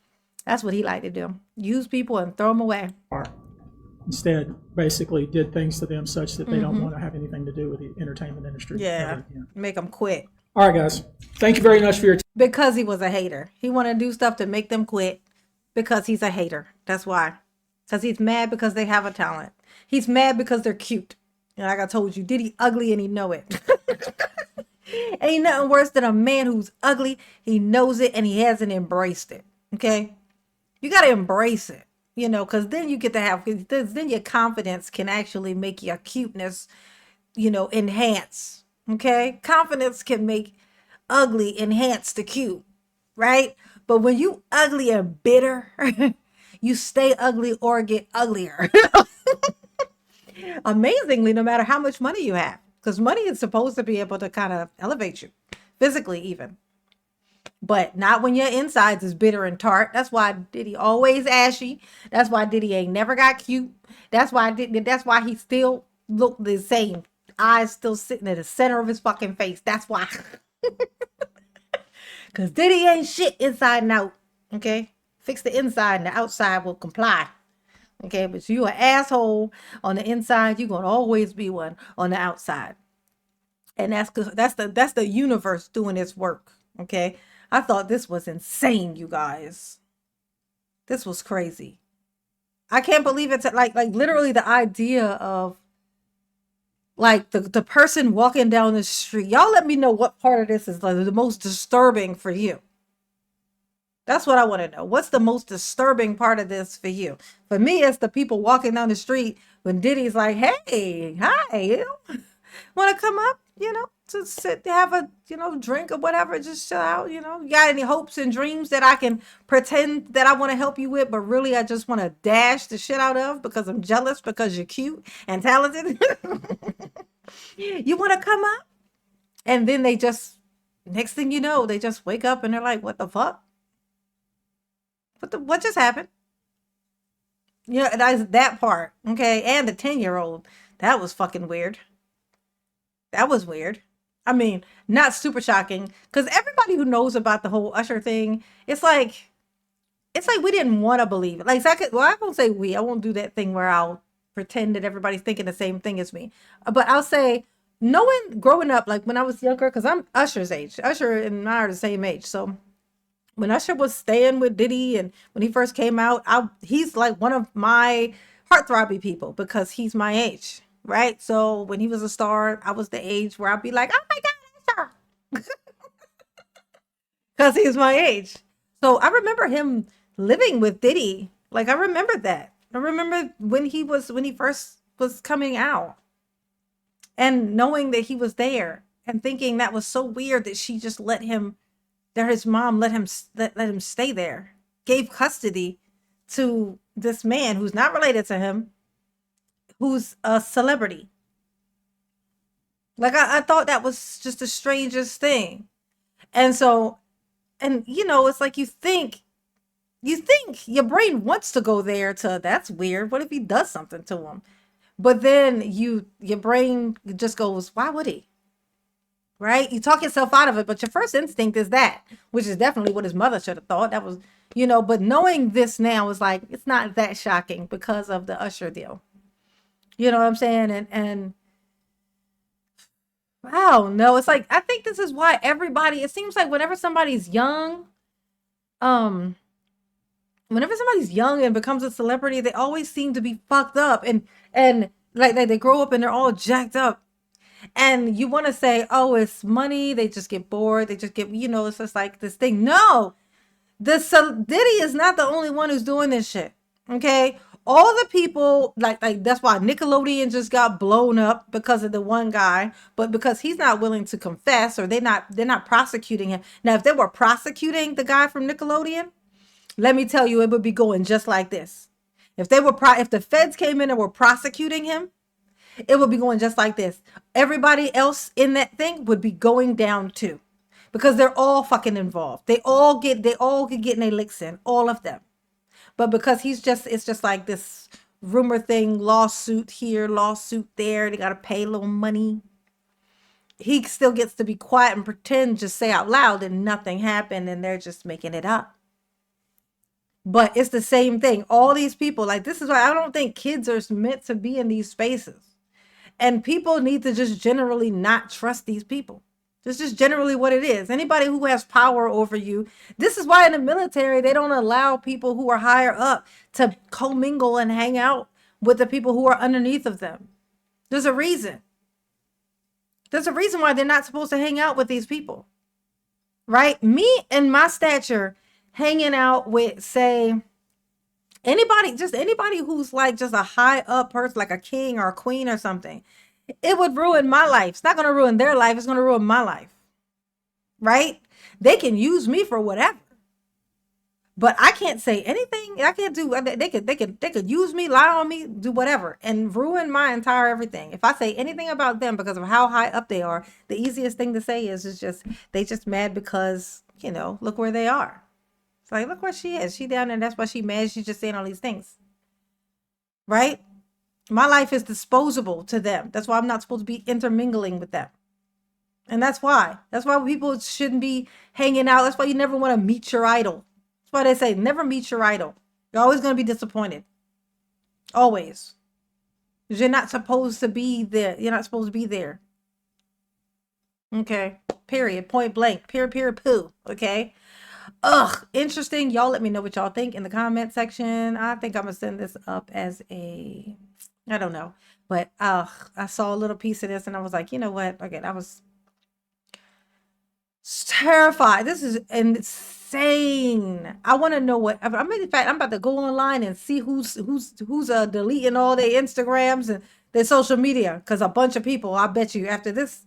That's what he liked to do. Use people and throw them away. Instead, basically did things to them such that they don't want to have anything to do with the entertainment industry. Yeah. Make them quit. All right, guys. Thank you very much for your time. Because he was a hater. He wanted to do stuff to make them quit because he's a hater. That's why. Because he's mad because they have a talent. He's mad because they're cute. And like I told you, Diddy ugly and he know it. Ain't nothing worse than a man who's ugly. He knows it and he hasn't embraced it. Okay? You got to embrace it. Because then you get to have, then your confidence can actually make your cuteness, enhance. Okay? Confidence can make ugly enhance the cute. Right? But when you ugly and bitter, you stay ugly or get uglier. Amazingly, no matter how much money you have. Because money is supposed to be able to kind of elevate you. Physically even. But not when your insides is bitter and tart. That's why Diddy always ashy. That's why Diddy ain't never got cute. That's why he still look the same. eyes still sitting at the center of his fucking face. That's why. Because Diddy ain't shit inside and out. Okay? Fix the inside and the outside will comply. Okay? But you an asshole on the inside. You're going to always be one on the outside. And that's the universe doing its work. Okay? I thought this was insane, you guys. This was crazy. I can't believe it's like literally the idea of like the person walking down the street. Y'all let me know what part of this is like the most disturbing for you. That's what I want to know. What's the most disturbing part of this for you? For me, it's the people walking down the street when Diddy's like, hey, hi, you know, want to come up, you know, to sit, have a, you know, drink or whatever, just chill out, you know. You got any hopes and dreams that I can pretend that I want to help you with, but really I just want to dash the shit out of because I'm jealous because you're cute and talented? You want to come up? And then they just, next thing you know, they just wake up and they're like, what the fuck? What just happened? You know, that's that part, okay? And the 10-year-old, that was fucking weird. That was weird. I mean, not super shocking, because everybody who knows about the whole Usher thing, it's like we didn't want to believe it. Like, I won't say we. I won't do that thing where I'll pretend that everybody's thinking the same thing as me. But I'll say, growing up, like when I was younger, because I'm Usher's age. Usher and I are the same age. So when Usher was staying with Diddy and when he first came out, he's like one of my heartthrobbing people because he's my age. Right? So when he was a star, I was the age where I'd be like, oh my God, Usher. Because he's my age. So I remember him living with Diddy. Like, I remember that. I remember when he first was coming out and knowing that he was there and thinking that was so weird that she just his mom let him stay there, gave custody to this man who's not related to him, who's a celebrity. Like, I thought that was just the strangest thing. And so, and you know, it's like you think your brain wants to go there to, that's weird. What if he does something to him? But then your brain just goes, why would he? Right? You talk yourself out of it, but your first instinct is that, which is definitely what his mother should have thought. That was, you know, but knowing this now is like, it's not that shocking because of the Usher deal. You know what I'm saying? And I don't know. It's like, I think this is why it seems like whenever somebody's young and becomes a celebrity, they always seem to be fucked up and like they grow up and they're all jacked up. And you want to say, oh, it's money. They just get bored. They just get, you know, it's just like this thing. No, Diddy is not the only one who's doing this shit. Okay. All the people, like that's why Nickelodeon just got blown up because of the one guy, but because he's not willing to confess, or they're not prosecuting him. Now, if they were prosecuting the guy from Nickelodeon, let me tell you, it would be going just like this. If the feds came in and were prosecuting him, it would be going just like this. Everybody else in that thing would be going down too, because they're all fucking involved. They all get getting their licks in, all of them. But because it's just like this rumor thing, lawsuit here, lawsuit there. They got to pay a little money. He still gets to be quiet and pretend, just say out loud that nothing happened and they're just making it up. But it's the same thing. All these people, like, this is why I don't think kids are meant to be in these spaces. And people need to just generally not trust these people. This is generally what it is. Anybody who has power over you. This is why in the military, they don't allow people who are higher up to commingle and hang out with the people who are underneath of them. There's a reason. There's a reason why they're not supposed to hang out with these people. Right? Me and my stature hanging out with, say, anybody who's like just a high up person, like a king or a queen or something. It would ruin my life. It's not going to ruin their life. It's going to ruin my life. Right? They can use me for whatever. But I can't say anything. I can't do, they could use me, lie on me, do whatever, and ruin my entire everything. If I say anything about them because of how high up they are, the easiest thing to say is they just mad because, you know, look where they are. It's like, look where she is. She down there. That's why she mad. She's just saying all these things. Right? My life is disposable to them. That's why I'm not supposed to be intermingling with them. And that's why people shouldn't be hanging out. That's why you never want to meet your idol. That's why they say never meet your idol. You're always going to be disappointed. Always. Because you're not supposed to be there. You're not supposed to be there. Okay. Period. Point blank. Period. Poo. Okay. Ugh. Interesting. Y'all let me know what y'all think in the comment section. I think I'm going to send this up as a, I don't know. But I saw a little piece of this and I was like, you know what? Okay, I was terrified. This is insane. I want to know what. In fact, I'm about to go online and see who's deleting all their Instagrams and their social media, because a bunch of people, I bet you, after this,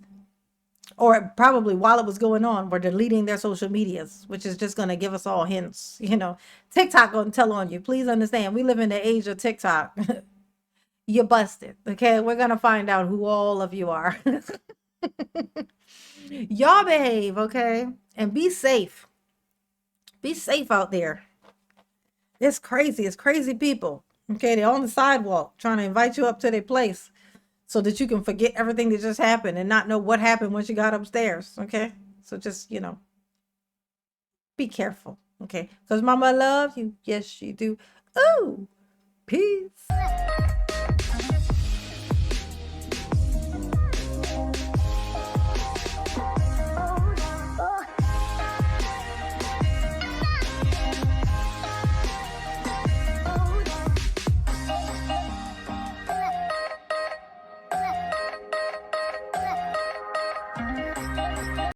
or probably while it was going on, were deleting their social medias, which is just going to give us all hints. TikTok gonna tell on you. Please understand, we live in the age of TikTok. You're busted. Okay, we're gonna find out who all of you are. Y'all behave, okay? And be safe. Be safe out there. It's crazy. It's crazy people. Okay, they're on the sidewalk trying to invite you up to their place so that you can forget everything that just happened and not know what happened once you got upstairs. Okay? So just, be careful. Okay? Because mama loves you. Yes, she do. Ooh, peace.